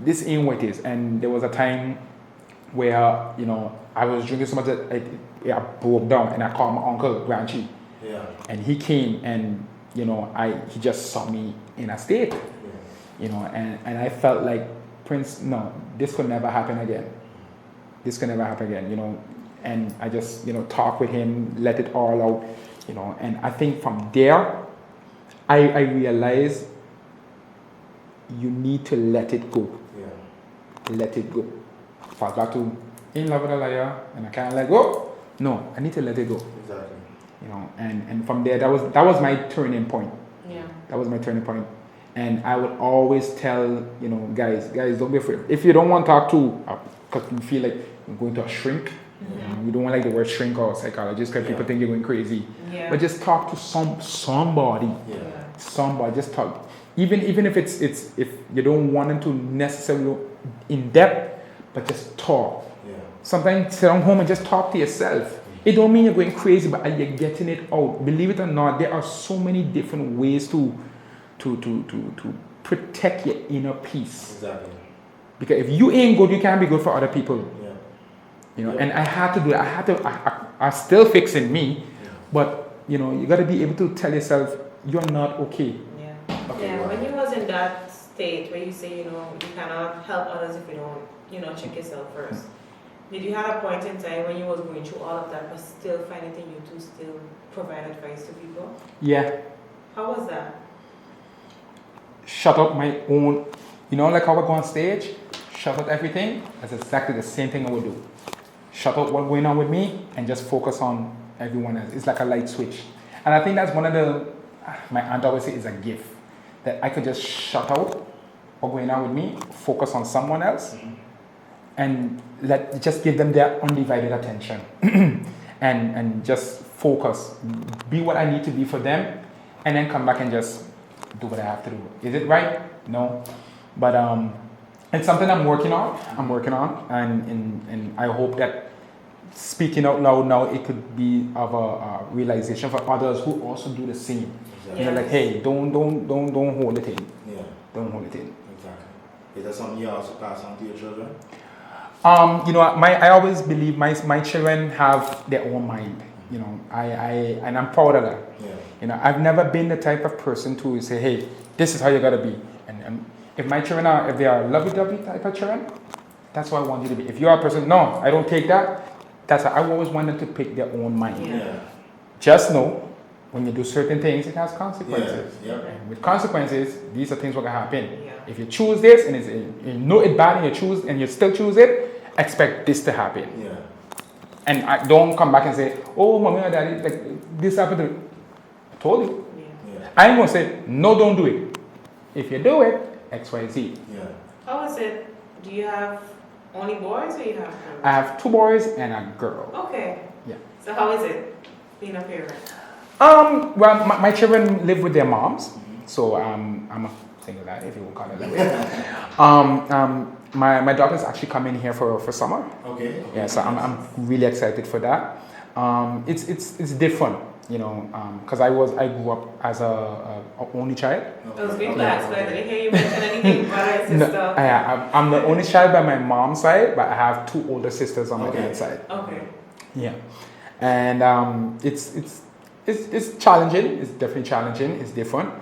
This ain't what it is. And there was a time where, you know, I was drinking so much that I broke down, and I called my uncle Granchi. Yeah. And he came, and, you know, he just saw me in a state. You know, and I felt like, Prince, no, this could never happen again. You know, and I just, you know, talk with him, let it all out, you know, and I think from there, I realized you need to let it go. Let it go. Fall back to in love with a liar, and I can't let go. No, I need to let it go. Exactly. You know, and from there, that was my turning point. Yeah. That was my turning point. And I would always tell, you know, guys, don't be afraid. If you don't want to talk to, because you feel like you're going to a shrink, you don't want like the word shrink or psychologist because people think you're going crazy. Yeah. But just talk to somebody. Somebody, just talk. Even if it's if you don't want them to necessarily go in depth, but just talk. Sometimes sit down home and just talk to yourself. It don't mean you're going crazy, but you're getting it out. Believe it or not, there are so many different ways to protect your inner peace. Exactly. Because if you ain't good, you can't be good for other people. You know, Yeah. and I had to do it. I'm still fixing me, but, you know, you got to be able to tell yourself you're not okay. When you was in that state where you say, you know, you cannot help others if you don't, you know, check yourself first. Did you have a point in time when you was going through all of that, but still find it in you to still provide advice to people? Yeah. How was that? Shut up my own, you know, like how I go on stage, shut up everything. That's exactly the same thing I would do. Shut up what's going on with me and just focus on everyone else. It's like a light switch. And I think that's one of my aunt always say is a gift. That I could just shut out what's going on with me, focus on someone else, and just give them their undivided attention. and just focus. Be what I need to be for them, and then come back and just do what I have to do. Is it right? No. But it's something I'm working on, and I hope that speaking out loud now, it could be of a realization for others who also do the same. Exactly. You know, like, hey, don't hold it in. Yeah. Don't hold it in. Exactly. Is that something you also pass on to your children? You know, I always believe my children have their own mind. You know, and I'm proud of that. Yeah. You know, I've never been the type of person to say, hey, this is how you gotta be. And if my children if they are lovey-dovey type of children, that's what I want you to be. If you are a person, no, I don't take that. That's how I always want them to pick their own mind. Yeah. Just know, when you do certain things, it has consequences. Yeah. And with consequences, these are things that can happen. Yeah. If you choose this and you know it's bad and you still choose it, expect this to happen. Yeah. And I don't come back and say, oh, mommy or daddy, like this happened to me. I told you. Yeah. I'm going to say, no, don't do it. If you do it, X, Y, Z. Yeah. How is it? Do you have only boys or you have girls? I have 2 boys and a girl. Okay. Yeah. So how is it being a parent? Well, my children live with their moms, so I'm a single dad, if you will call it that way. My daughter's actually coming here for summer. Okay. Yeah, so I'm really excited for that. It's different, you know, because I grew up as a only child. I was going to ask, but I didn't hear you mention anything brother and sister. No, I'm the only child by my mom's side, but I have 2 older sisters on my dad's side. Okay. Yeah, and it's challenging. It's definitely challenging. It's different,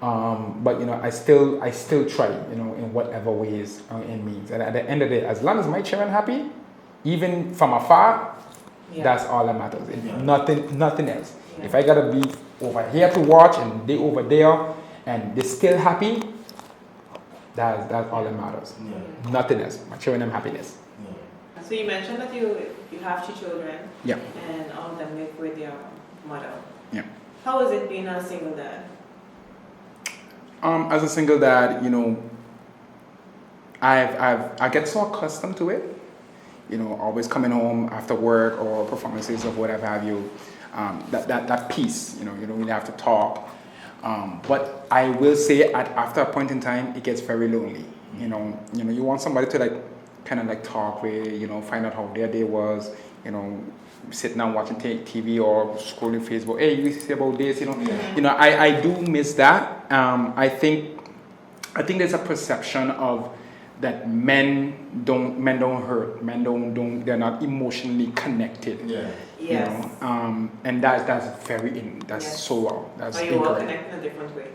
but you know, I still try, you know, in whatever ways and means. And at the end of the day, as long as my children happy, even from afar, that's all that matters. Nothing else. Yeah. If I gotta be over here to watch and they over there and they're still happy, that's all that matters. Yeah. Nothing else. My children and happiness. Yeah. So you mentioned that you have 2 children. Yeah. And all of them live with your mother. Yeah. How is it being a single dad? As a single dad, you know, I get so accustomed to it. You know, always coming home after work or performances or whatever have you. That peace, you know, you don't really have to talk. But I will say after a point in time, it gets very lonely. You know, you want somebody to kind of talk with, you know, find out how their day was, you know, sitting down watching TV or scrolling Facebook. Hey, you see about this, you know. Yeah. You know, I do miss that. I think there's a perception of that men don't hurt, they're not emotionally connected. Yeah. Yes. You know, and that's Yes. so wrong. That's Are you all incorrect. connected in a different way?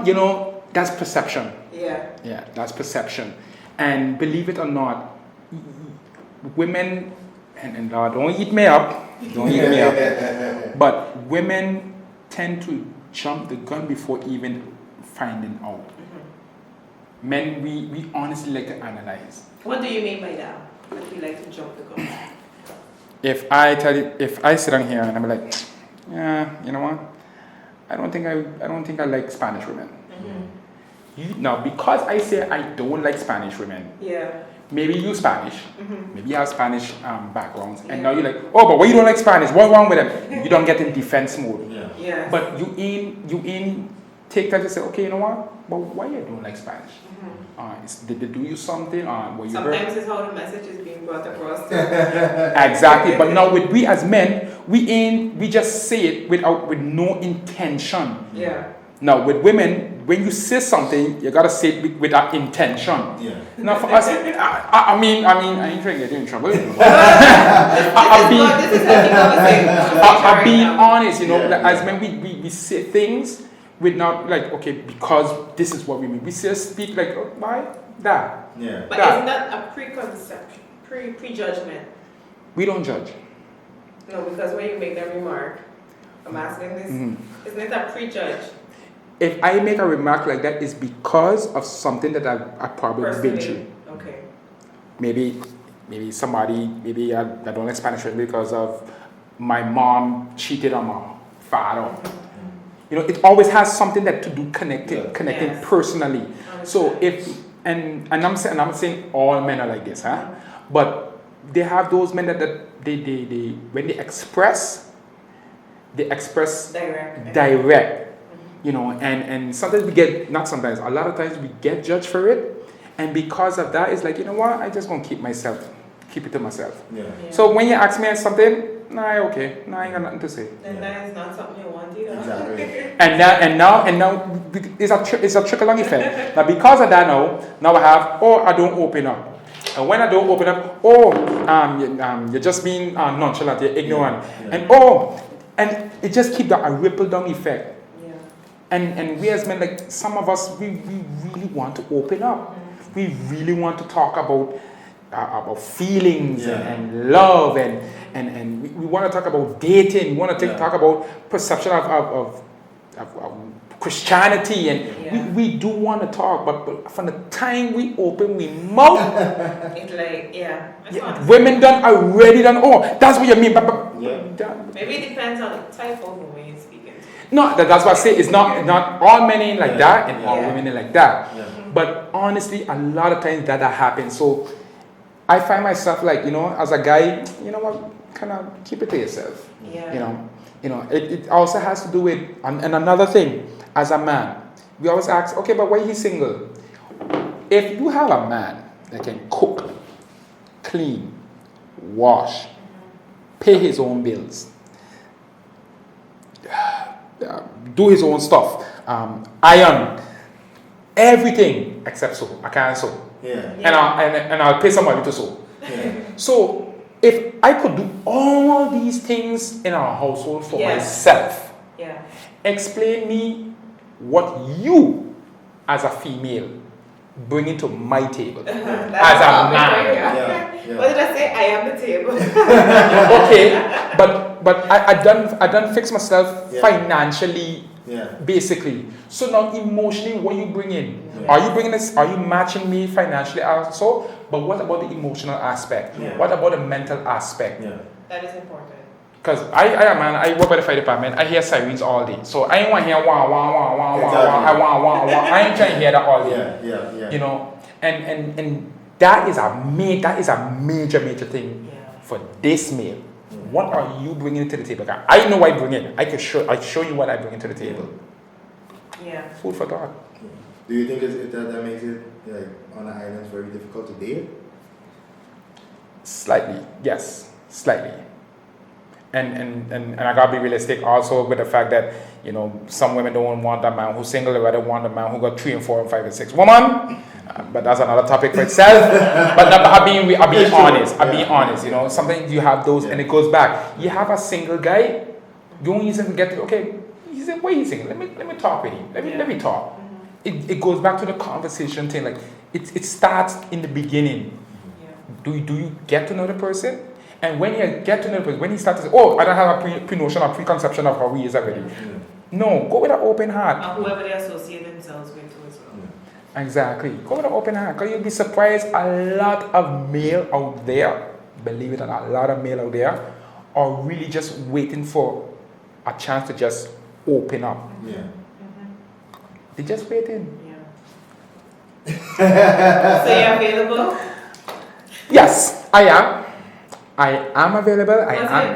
You know, that's perception. Yeah. Yeah, that's perception. And believe it or not, women, and don't eat me up, but women tend to jump the gun before even finding out. Mm-hmm. Men, we honestly like to analyze. What do you mean by that? That you like to jump the gun? If I sit down here and I'm like, yeah, you know what? I don't think I like Spanish women. Mm-hmm. Now, because I say I don't like Spanish women, Yeah. maybe you Spanish, Mm-hmm. maybe you have Spanish backgrounds, and Yeah. now you're like, oh, but why you don't like Spanish? What's wrong with them? You don't get in defense mode. Yeah. Yes. But you ain't take time to say, okay, you know what? But why you don't like Spanish? Mm-hmm. Did they do you something? Were you Sometimes hurt? it's how the message is being brought across. Exactly. But now with we as men, we just say it with no intention. Yeah. Now with women, when you say something, you gotta say it with that intention. Yeah. Now for us, I mean, I ain't trying to get you in trouble. This is healthy conversation. I'm being honest, you know, Yeah, as men, we say things with not okay, because this is what we mean. We say speak why that. Yeah. But that. isn't that a preconception, prejudgment? We don't judge. No, because when you make that remark, I'm asking this, isn't it a prejudge? If I make a remark like that, it's because of something that I've probably been through. Okay. Maybe somebody, I don't like Spanish because of my mom cheated on my father. You know, it always has something that to do connecting Yes. personally. So Understand. and I'm saying all men are like this, huh? But they have those men that they when they express direct. You know, and sometimes a lot of times we get judged for it, and because of that, it's like, you know what, I just gonna keep it to myself. Yeah. Yeah. So when you ask me something, I ain't got nothing to say. And that is not something you want either. Exactly. And now it's a trickle-on effect. Now because of that now I have, I don't open up. And when I don't open up, you're just being nonchalant, you're ignorant, Yeah. and it just keep that a ripple down effect. Yeah. And we as men, like some of us, we really want to open up. We really want to talk about feelings and love and we want to talk about dating. We want to talk about perception of Christianity, and we do want to talk, but from the time we open we mouth, It's like, women already done. Oh, that's what you mean. But maybe it depends on the type of woman you're speaking to. No, that's what I say. It's not all men ain't like that, and all women ain't like that. Yeah. But honestly, a lot of times that happens. So I find myself like, as a guy, you know what, kind of keep it to yourself. Yeah. It also has to do with, and another thing, as a man, we always ask, okay, but why is he single? If you have a man that can cook, clean, wash, pay his own bills, do his own stuff, iron, everything except sew. I can't sew. And I'll pay somebody to sew. So if I could do all these things in our household for myself, explain me what you as a female bring into my table as a man. What did I say? I am the table. Okay, but I done fix myself financially. Basically. So now emotionally, what you bring in? Are you bringing this? Are you matching me financially also? But what about the emotional aspect? What about the mental aspect? That is important. Because I work by the fire department. I hear sirens all day. So I ain't want to hear wah wah wah wah wah wah. I want. I ain't trying to hear that all day. And that is a major thing for this male. What are you bringing to the table? I know what I bring in. I show you what I bring into the table. Food for thought. Do you think that makes it like on the islands very difficult to date? Slightly, yes, slightly. And I gotta be realistic also with the fact that some women don't want a man who's single, they rather want a man who got 3 and 4 and 5 and 6 woman. But that's another topic for itself. But I'm being honest. I'm being honest. Sometimes you have those, and it goes back. You have a single guy, you only need to get to, okay. He said, "Why are you single? Let me talk with him. Let me talk." It goes back to the conversation thing. Like it starts in the beginning. Do you get to know the person? And when you get to know the person, when he starts to say, "Oh, I don't have a pre-notion or preconception of how he is already." No, go with an open heart. And whoever they associate themselves with as well. Exactly. Go with an open heart. Because you'll be surprised, a lot of male out there, believe it or not, a lot of male out there are really just waiting for a chance to just open up. They're just waiting. So you're available? Yes, I am. I am available.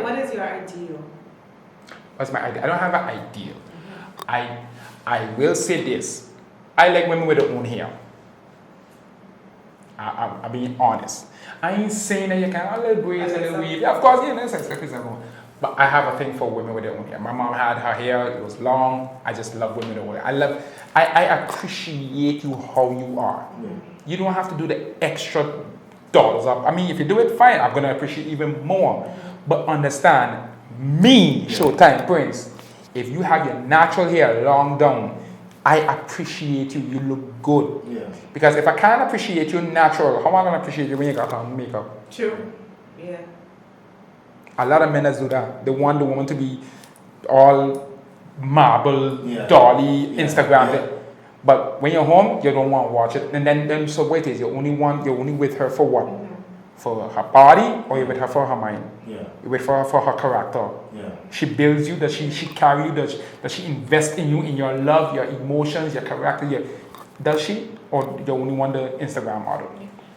What is your ideal? What's my ideal? I don't have an ideal. I will say this. I like women with their own hair. I'm being honest. I ain't saying that you can't have little braids and little weave. Of course, but I have a thing for women with their own hair. My mom had her hair, it was long. I just love women with their own hair. I appreciate you how you are. You don't have to do the extra dollars up. I mean, if you do it, fine. I'm going to appreciate even more. But understand, me, Showtime Prince, if you have your natural hair long down, I appreciate you. You look good. Because if I can't appreciate you natural, how am I going to appreciate you when you got on makeup? True. Yeah. A lot of men do that. They want the woman to be all marble, dolly, Instagram. But when you're home, you don't want to watch it. And then so wait, you're only with her for what? For her body, or you're with her for her mind? You're with her for her character. She builds you, does she carry you, does she invest in you, in your love, your emotions, your character? Does she? Or you only want the Instagram model?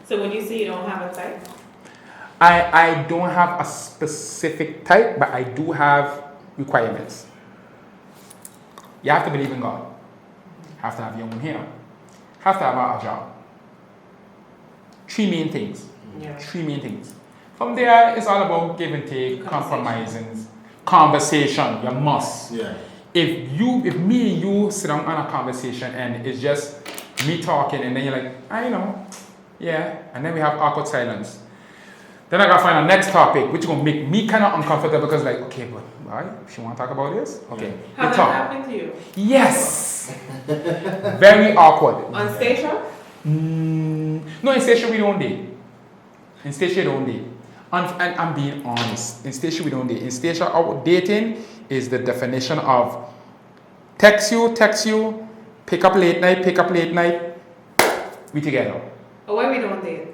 So when you say you don't have a type? I don't have a specific type, but I do have requirements. You have to believe in God. Have to have your own hair. Have to have a job. 3 main things. 3 main things. From there, it's all about give and take, compromising, conversation. You must. If me and you sit down on a conversation and it's just me talking and then you're like, I know, and then we have awkward silence. Then I gotta find a next topic, which is gonna make me kind of uncomfortable because like, okay, but right, she wanna talk about this? Okay. How that happened to you? Yes. Very awkward. On Statia? No, in Statia we don't date. In Statia we don't date. And I'm being honest. In Statia we don't date. In Statia, our dating is the definition of text you, pick up late night, we together. Or why we don't date?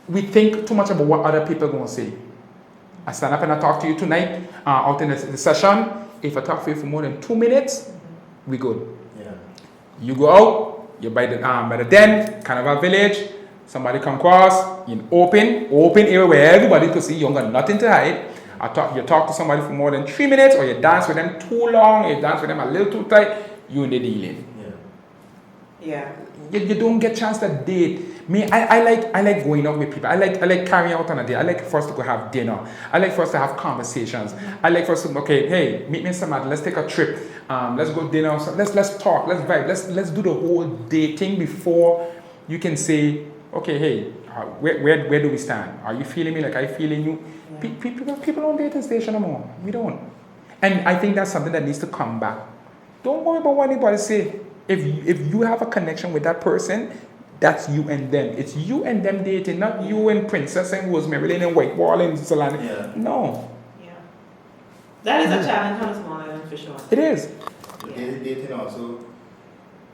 We think too much about what other people are going to say. I stand up and I talk to you tonight, out in the session. If I talk to you for more than 2 minutes, we good. Yeah. You go out, you're by the den, Carnival Village, somebody come across, in open area where everybody could see, you don't got nothing to hide. You talk to somebody for more than 3 minutes, or you dance with them too long, you dance with them a little too tight, you in the dealing. Yeah. You don't get chance to date. Me, I like going out with people. I like carrying out on a date. I like for us to go have dinner. I like for us to have conversations. I like for us to hey, meet me in somebody. Let's take a trip. Let's go dinner. Let's talk. Let's vibe. Let's do the whole dating before you can say, okay, hey, where do we stand? Are you feeling me like I feeling you? Yeah. People don't date in Statia no more. We don't. And I think that's something that needs to come back. Don't worry about what anybody say. If you have a connection with that person, that's you and them. It's you and them dating, not you and Princess and Rosemary and White Wall and Solana. Yeah. No. Yeah. That is a challenge on a small island for sure. It is. Yeah. Dating also,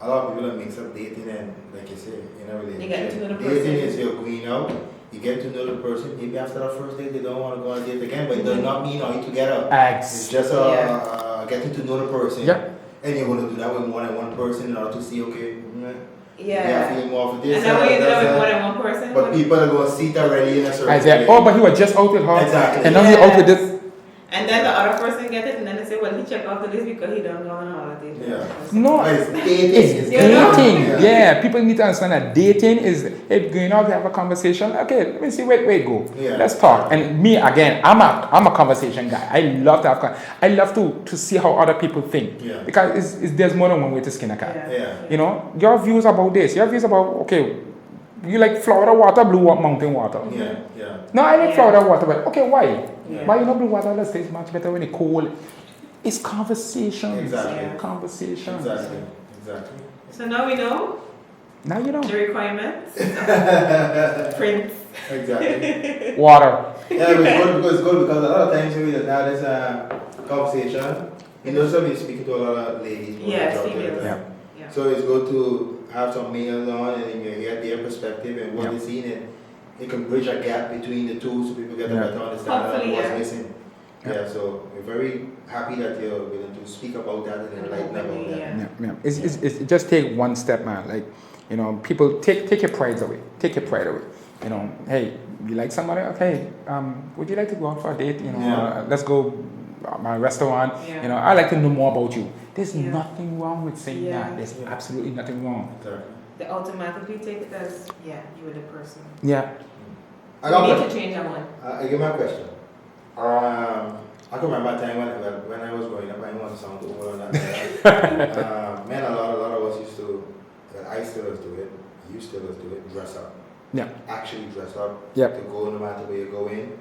a lot of people that mix up dating and, like you say, in a relationship. You get to know the person. Dating is you're going out, you get to know the person. Maybe after the first date, they don't want to go on a date again, but it does not mean are you together. It's just getting to know the person. Yeah. And you want to do that with more than one person in order to see, okay, yeah, I feel more for this. And now you do that with more than one person. But people are going to see it already in a certain way. Oh, but he was just out with her. Exactly. And now he out with this. And then the other person gets it, and then they say, well, he checked off the list because he don't go on holiday. Yeah. No, it's dating. It's dating. Yeah, people need to understand that dating is going out to have a conversation. Okay, let me see where go. Yeah. Let's talk. And me again, I'm a conversation guy. I love to have. I love to see how other people think. Yeah. Because there's more than one way to skin a cat. Yeah. You know, your views about this. Your views about you like Florida water, blue mountain water. Yeah. No, I like Florida water, but okay, why? Yeah. Why you know blue water tastes much better when it's cold? It's conversations. Exactly. Conversations. Exactly. So now we know. Now you know. The requirements. Prince. Exactly. Water. Yeah, it's good because a lot of times we just have this conversation. You know, so we're speaking to a lot of ladies. Yes, females. Yeah. So it's good to have some males on and you get their perspective and what they see, and it can bridge a gap between the two so people get a better understanding of what's missing. Yeah, so we're very happy that you're willing to speak about that and enlighten about that. Yeah. It's just take one step, man. Like, you know, people take your pride away. Take your pride away. You know, hey, you like somebody? Okay, would you like to go out for a date? You know, let's go my restaurant. Yeah. You know, I like to know more about you. There's nothing wrong with saying that. There's absolutely nothing wrong. Exactly. They automatically take it as, you were the person. Yeah. I got We need to change that one. I give my question. I can remember a time when I was growing up, I didn't want to sound old on that. Man, a lot of us used to, I still do it, you still do it, dress up. Yeah. Actually dress up. Yep. To go no matter where you go in.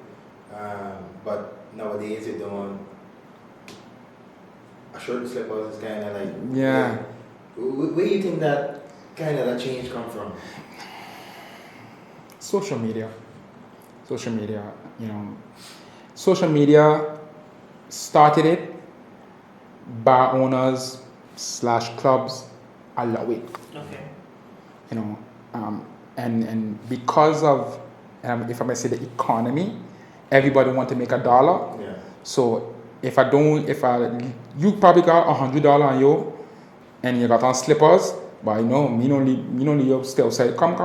But nowadays you don't. A shirt and slippers is kind of like. Yeah. Where do you think that kind of that change come from? Social media, you know. Social media started it. Bar owners / clubs allow it. Okay. You know, and because of, if I may say, the economy, everybody want to make $1. Yeah. So you probably got $100 on you, and you got on slippers. But I know, me only you still say, come.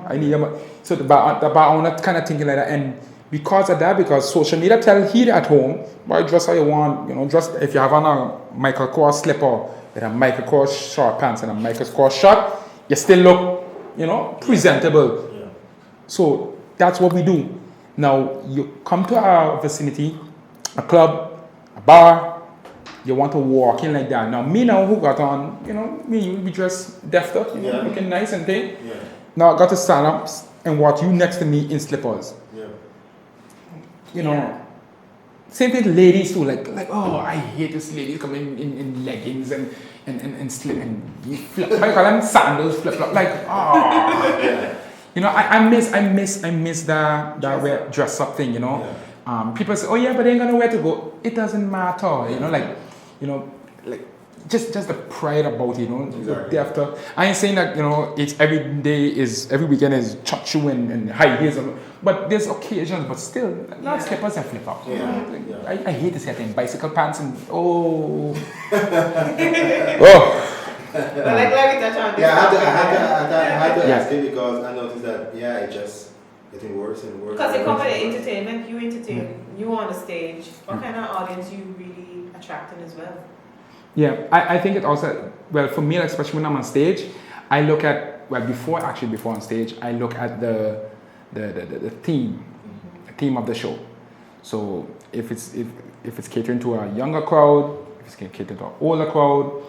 I need your money. So the bar owner kind of thinking like that, and because of that, because social media tell he at home, boy, dress how you want, you know, dress if you have on a Michael Kors slipper with a Michael Kors short pants and a Michael Kors shirt, you still look, you know, presentable. Yeah. So that's what we do. Now you come to our vicinity, a club, a bar. You want to walk in like that. Now, me now who got on, you know, we dressed deft up, you know, looking nice and thing. Yeah. Now I got to stand up and watch you next to me in slippers. Yeah. you know, same thing ladies too, like, oh, I hate this ladies coming in leggings and slip and flip, how you call them, sandals, flip flop, like, oh. You know, I miss that wear dress up thing, you know. People say, oh yeah, but they ain't gonna where to go. It doesn't matter, you know, like, just the pride about it, you know. Exactly. After, I ain't saying that, you know, it's every weekend is church shoe and high heels, but there's occasions, but still, not slippers and flip flops. I hate this thing, bicycle pants and oh. But like we touch on this. I had to ask it because I noticed that it's just getting worse and worse. Because you come with entertainment, you entertain, you on the stage. What kind of audience you really attracting as well? Yeah, I think it also, well, for me, especially when I'm on stage, I look at, before on stage, I look at the theme, the theme of the show. So if it's catering to a younger crowd, if it's catering to an older crowd,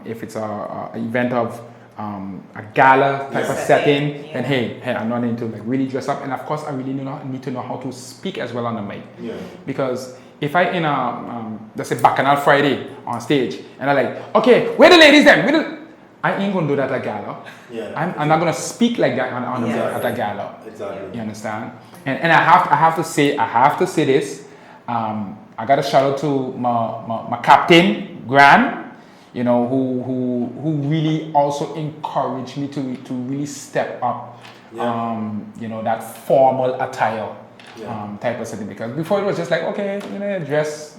if it's a event of a gala type of setting, then hey, I'm not into like really dress up, and of course I really need to know how to speak as well on the mic. Because if I in a let's say Bacchanal Friday on stage and I like, okay, where the ladies then? I ain't gonna do that at a gala. I'm not gonna speak like that on the mic at a gala. Exactly. You understand? And I have to say this. I got a shout out to my captain Grant. You know, who really also encouraged me to really step up, you know, that formal attire type of setting. Because before it was just like, okay, you know, dress,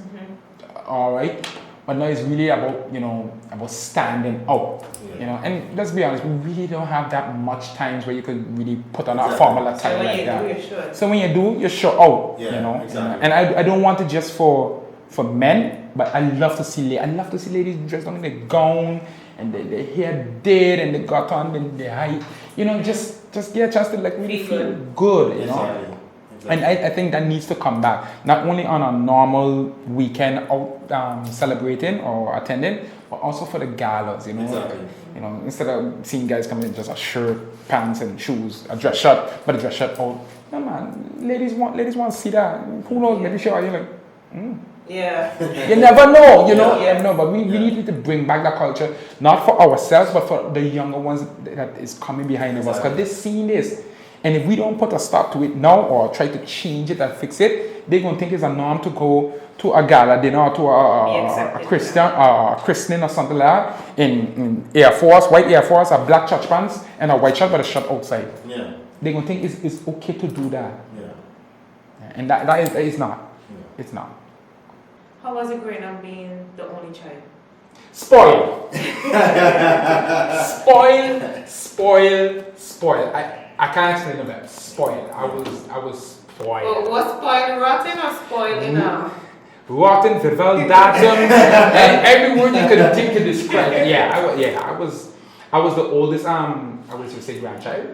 all right. But now it's really about, you know, about standing out, you know. And let's be honest, we really don't have that much times where you could really put on a formal attire like that. So when you do, you're sure out, you know. Exactly. And I don't want it just for men. But I love to see ladies dressed up in their gown and their hair did and they got on and their height. You know, just get a chance to like really feel good, you know. Exactly. And I think that needs to come back. Not only on a normal weekend out celebrating or attending, but also for the galas, you know. Exactly. You know, instead of seeing guys coming in just a shirt, pants and shoes, a dress shirt, but a dress shirt out. No man, ladies want to see that. Who knows, maybe sure you're like, Yeah. You never know, you know. No, but we need to bring back that culture, not for ourselves, but for the younger ones that is coming behind us, because they've seen this. And if we don't put a stop to it now or try to change it and fix it, they're going to think it's a norm to go to a gala dinner or to a christening or something like that in Air Force, white Air Force, a black church pants and a white shirt but a shirt outside. They're going to think it's okay to do that. And that is not. It's not. How was it growing up being the only child? Spoiled. Spoiled. I can't explain that. Spoiled. I was spoiled. Well, was spoiled rotten or spoiled enough? Rotten, vival, datum, and every word you could think to describe it. I was the oldest. I would say grandchild.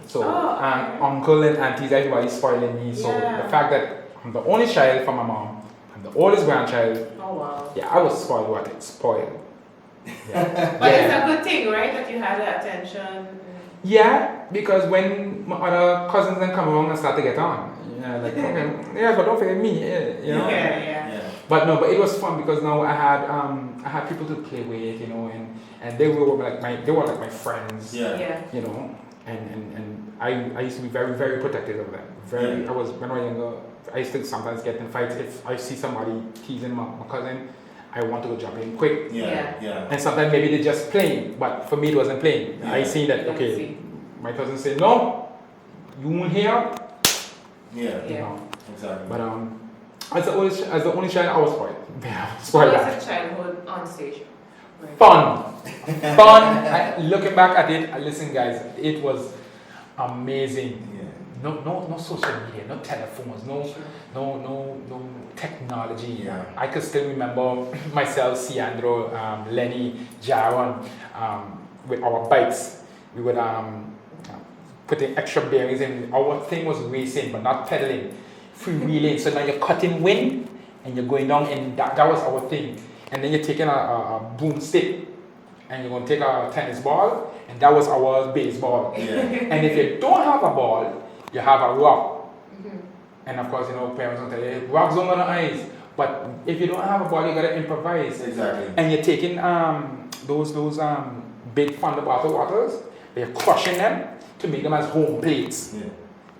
So uncle and aunties, everybody spoiling me. So the fact that I'm the only child from my mom. The oldest grandchild. Oh wow. Yeah, I was spoiled. Spoiled. But it's a good thing, right? That you had the attention. Yeah, because when my other cousins then come along and start to get on, like okay, but don't forget me, you know. But it was fun because now I had people to play with, you know, and they were like my friends. You know, and I used to be very, very protective of them. When I was younger. I used to sometimes get in fights if I see somebody teasing my cousin. I want to go jump in quick. And sometimes maybe they're just playing, but for me it wasn't playing. I see that my cousin said no, you won't hear. You know. Exactly. But as the only child, I was spoiled. What was your childhood on stage? Right. Fun. Looking back at it, listen guys, it was amazing. No social media, no telephones, no technology. I could still remember myself, Ciandro, Lenny, Jaron, with our bikes. We would put in extra bearings in. Our thing was racing, but not pedaling, freewheeling. So now you're cutting wind and you're going down, and that was our thing. And then you're taking a broomstick and you're going to take a tennis ball, and that was our baseball. And if you don't have a ball, you have a rock, And of course, parents will tell you, rock zone on the ice. But if you don't have a ball, you gotta improvise. Exactly. And you're taking those big thunder bottle waters, you're crushing them to make them as home plates. Yeah.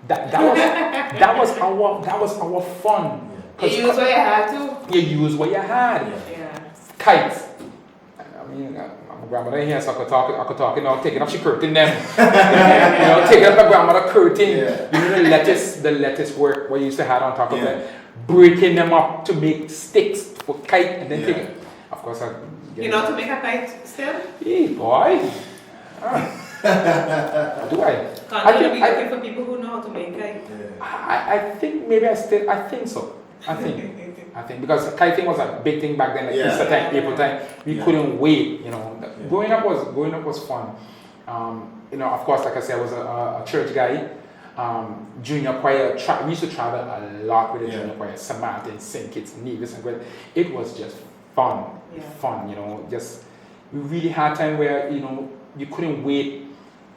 That was our fun. You use what you had to. You use what you had. Yeah. Kites. I mean, my grandmother here, so I could talk, taking off she curtain them. Taking off my grandmother curtain. Yeah. The lettuce work what you used to have on top of it, breaking them up to make sticks for kite, and then taking. Of course, You know how to make a kite still? Hey, boy. Do I? Can't be looking for people who know how to make kite. I think maybe I think so. I think because kiting was a big thing back then, like Easter time, April time. We couldn't wait, Growing up was fun. Of course, like I said, I was a church guy. Junior choir, we used to travel a lot with the junior choir, Samaritan, St. Kitts, Nevis, and Great. It was just fun. Just we really had time where you couldn't wait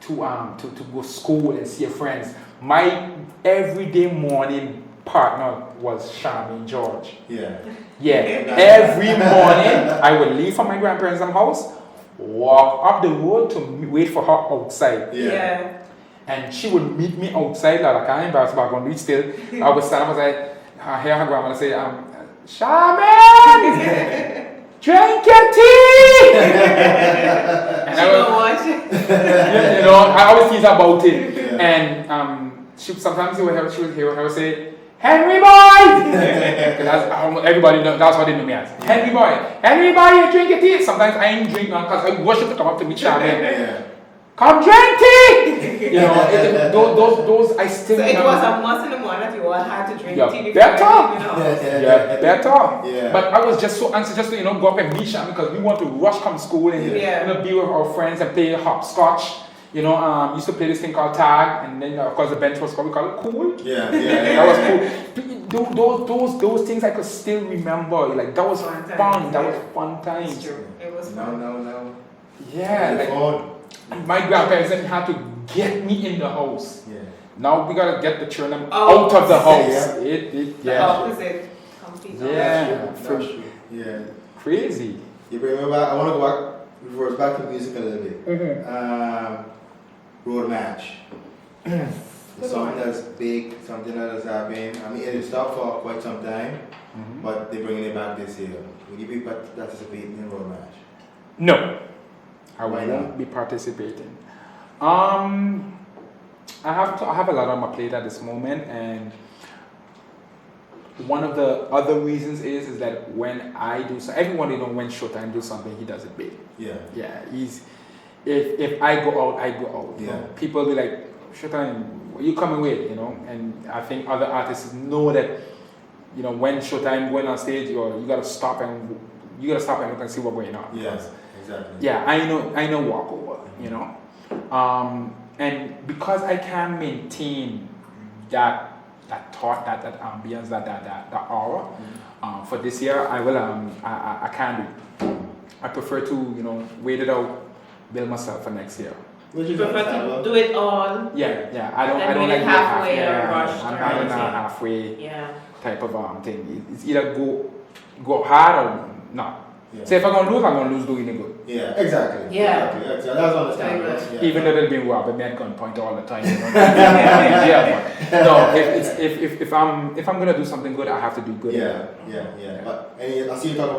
to go to school and see your friends. My everyday morning partner was Charmaine George. Every morning I would leave from my grandparents' house, walk up the road to wait for her outside. And she would meet me outside, like I can't embarrass about going to reach still. I would stand up and say, I hear her grandmother say, Charmaine, drink your tea! And I always tease about it. And sometimes she would hear her say, Henry boy! Because everybody knows, that's what they know me as. Henry boy, you drink your tea. Sometimes I ain't drink because I wish you to come up to me, Charmaine. Come drink tea! Those I still remember. So it was a must in the morning that you all had to drink tea before better. But I was just so anxious just to go up and meet Charmaine because we want to rush come school and be with our friends and play hopscotch. Used to play this thing called tag, and then of course the bench was called cool. That was cool. Those things I could still remember. Like that was fun. That was fun times. It's true. It was fun. No. Yeah. My grandparents didn't have to get me in the house. Now we gotta get the children out of the house. The opposite. Crazy. You bring me back. I want to go reverse back to music a little bit. Road match. Something that's big, something that has happened. I mean, it stopped for quite some time, but they're bringing it back this year. Will you be participating in road match? No, I won't be participating. I have a lot on my plate at this moment, and one of the other reasons is that when I do so, everyone when Showtime do something, he does it big. If I go out, I go out. People be like, Showtime, you coming with? And I think other artists know that, when Showtime going on stage, you gotta stop and look and see what's going on. Exactly. I know walkover. And because I can maintain that thought, that ambience, that aura, for this year, I will. I can't do. I prefer to wait it out. Build myself for next year. Would you prefer to do it all? Yeah. I don't like halfway or rush. I'm not in a halfway type of thing. It's either go hard or not. So if I'm gonna lose doing it good. Exactly. That's understandable. Even though they'll be robbing me at gunpoint all the time. If I'm gonna do something good, I have to do good. But I see we talk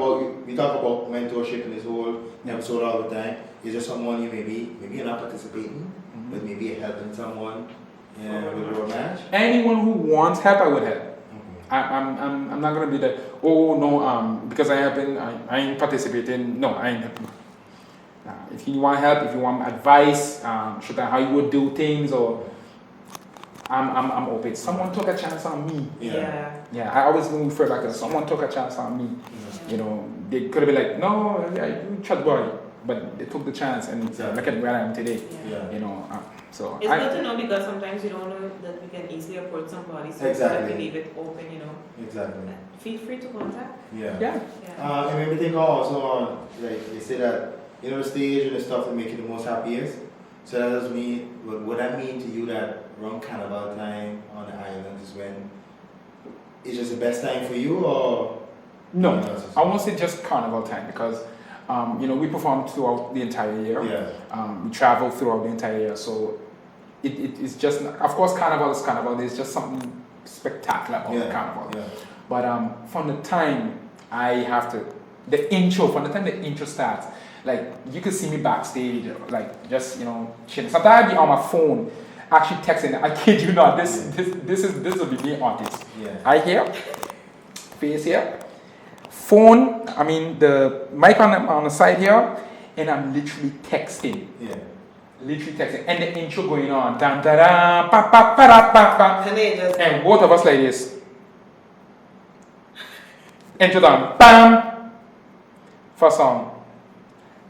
about mentorship in this whole episode all the time. Is there someone maybe you're not participating, but maybe you're helping someone with your match? Anyone who wants help, I would help. I'm not gonna be that. Because I ain't participating. No, I ain't helping. If you want help, if you want advice, how you would do things, or I'm open. Someone took a chance on me. I always refer back to someone took a chance on me. They could have been like, no, you chat boy, but they took the chance and look at where I am today. So it's good to know because sometimes you don't know that we can easily approach somebody, so that we leave it open, Exactly. Feel free to contact. And maybe think also on, like they say that, the stage and the stuff that make you the most happiest. So that does mean, would that mean to you that around Carnival time on the island is when it's just the best time for you, or? No, I won't say just carnival time because, we perform throughout the entire year. Yeah. We travel throughout the entire year, so it's just, of course, carnival is carnival. There's just something spectacular about carnival. Yeah. But from the time I have to, from the time the intro starts, like you can see me backstage, like just chilling. Sometimes I be on my phone, actually texting. I kid you not. This will be me artist. Yeah. I here, face here, phone. I mean the mic on the side here, and I'm literally texting. Yeah. Literally texting, and the intro going on, dun, da, da, pa, pa, pa, da, pa, pa. And both of us like this. Intro done, bam. First song.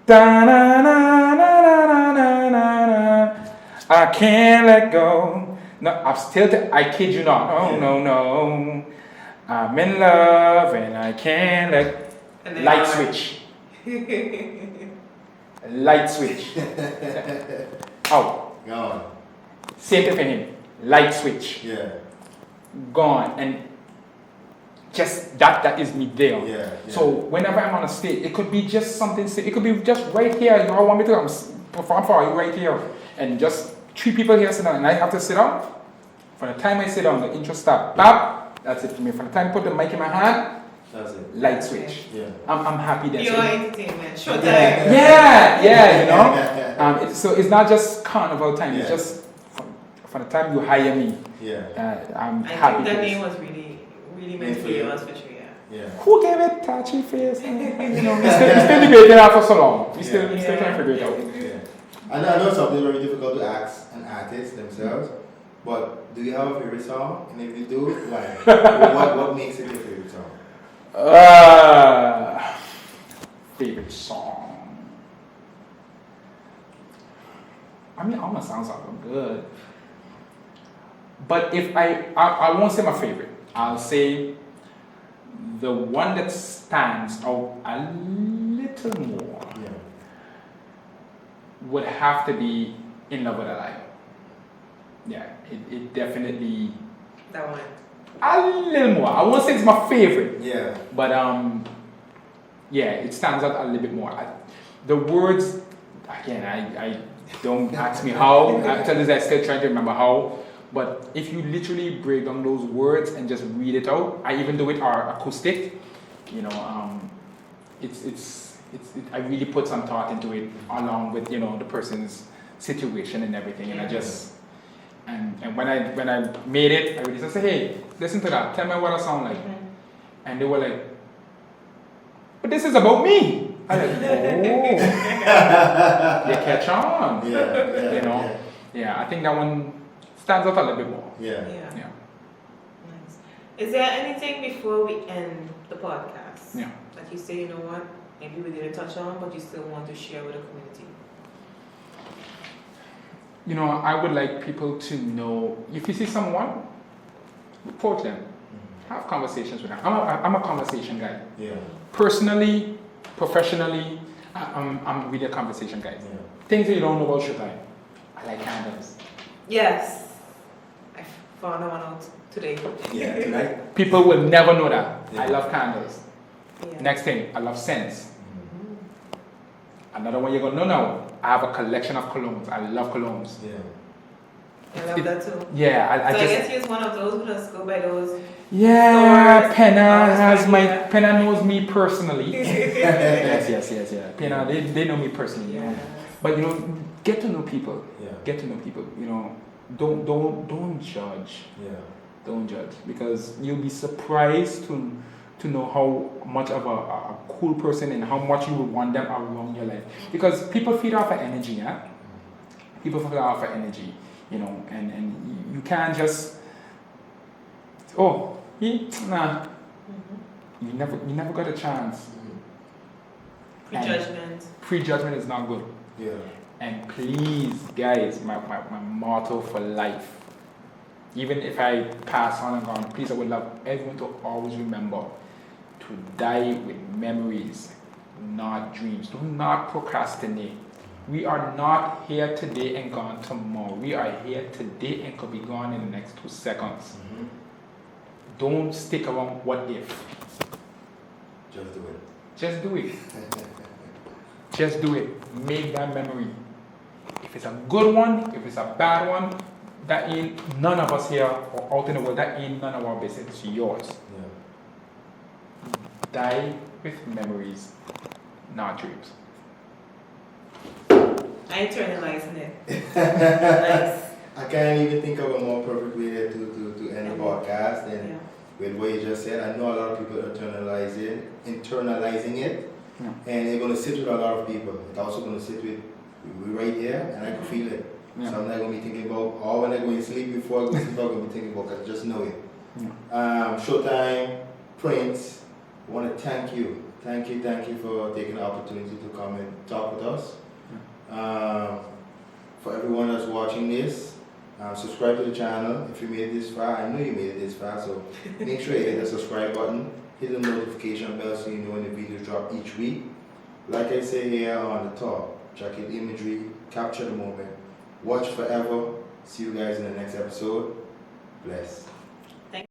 Da, na, na, na, na, na, na, na. I can't let go. No, I'm still. I kid you not. Oh no. I'm in love and I can't let. Light switch. Light switch. Out. Gone. Same thing for him. Light switch. Yeah. Gone. And just that is me there. Yeah. So whenever I'm on a stage, it could be just something. It could be just right here. You want me to perform for you right here, and just 3 people here sit down, and I have to sit down. From the time I sit down, the intro start. Bap. That's it for me. From the time I put the mic in my hand, that's it. Light switch. Yeah. I'm happy then. Pure entertainment. Short time. Yeah. So it's not just carnival time. It's just from the time you hire me. Yeah. I'm I happy. think that name was really meant for you. That's for sure. Yeah. Who gave it touchy face? We still debating that for so long. We still trying to figure it out. Yeah. I know something very difficult to ask an artist themselves, but do you have a favorite song? And if you do, like, what makes it your favorite song? Favorite song. I mean, all my songs are good. But if I won't say my favorite. I'll say the one that stands out a little more would have to be In Love with a Liar. Yeah, it definitely. That one. A little more. I won't say it's my favorite. Yeah. But it stands out a little bit more. The words, again, I don't ask me how. Until this, I still trying to remember how. But if you literally break down those words and just read it out, I even do it acoustic. I really put some thought into it along with the person's situation and everything, and I just. And when I made it, I really just said, hey, listen to that. Tell me what I sound like. Mm-hmm. And they were like, but this is about me. I was like, you catch on. Yeah, I think that one stands out a little bit more. Yeah. Nice. Is there anything before we end the podcast that you say, you know what, maybe we didn't touch on, but you still want to share with the community? I would like people to know, if you see someone, report them. Have conversations with them. I'm a conversation guy. Yeah. Personally, professionally, I'm really a conversation guy. Yeah. Things that you don't know about showtime. I like candles. Yes. I found that one out today. Yeah, tonight. People will never know that. I love candles. Yeah. Next thing, I love scents. Another one you're going to know now. I have a collection of colognes. I love colognes. Yeah. I love that too. Yeah, I guess he's one of those who just go by those. Yeah, Penna knows me personally. yes. Penna, they know me personally. Yeah. But get to know people. Yeah. Get to know people. Don't judge. Yeah. Don't judge, because you'll be surprised to know how much of a cool person and how much you would want them around your life. Because people feed off of energy, yeah? People feed off of energy, and you can't just, nah. You never got a chance. Prejudgment is not good. Yeah. And please, guys, my motto for life, even if I pass on and gone, please, I would love everyone to always remember to die with memories, not dreams. Do not procrastinate. We are not here today and gone tomorrow. We are here today and could be gone in the next 2 seconds. Don't stick around what if. Just do it. Just do it. Just do it. Make that memory. If it's a good one, if it's a bad one, that ain't none of us here or out in the world, that ain't none of our business. It's yours. Yeah. Die with memories, not dreams. I internalizing it. Nice. I can't even think of a more perfect way to end the podcast than with what you just said. I know a lot of people are internalizing it, and it's going to sit with a lot of people. It's also going to sit with we right here, and I can feel it. Yeah. So I'm not going to be thinking about, or when I go to sleep before I go to sleep, I'm going to be thinking about, because I just know it. Showtime, Prince, I want to thank you. Thank you for taking the opportunity to come and talk with us. For everyone that's watching this, subscribe to the channel. If you made it this far, I know you made it this far, so make sure you hit the subscribe button, hit the notification bell so you know when the videos drop each week. Like I say here on the top, check your imagery, capture the moment, watch forever. See you guys in the next episode. Bless.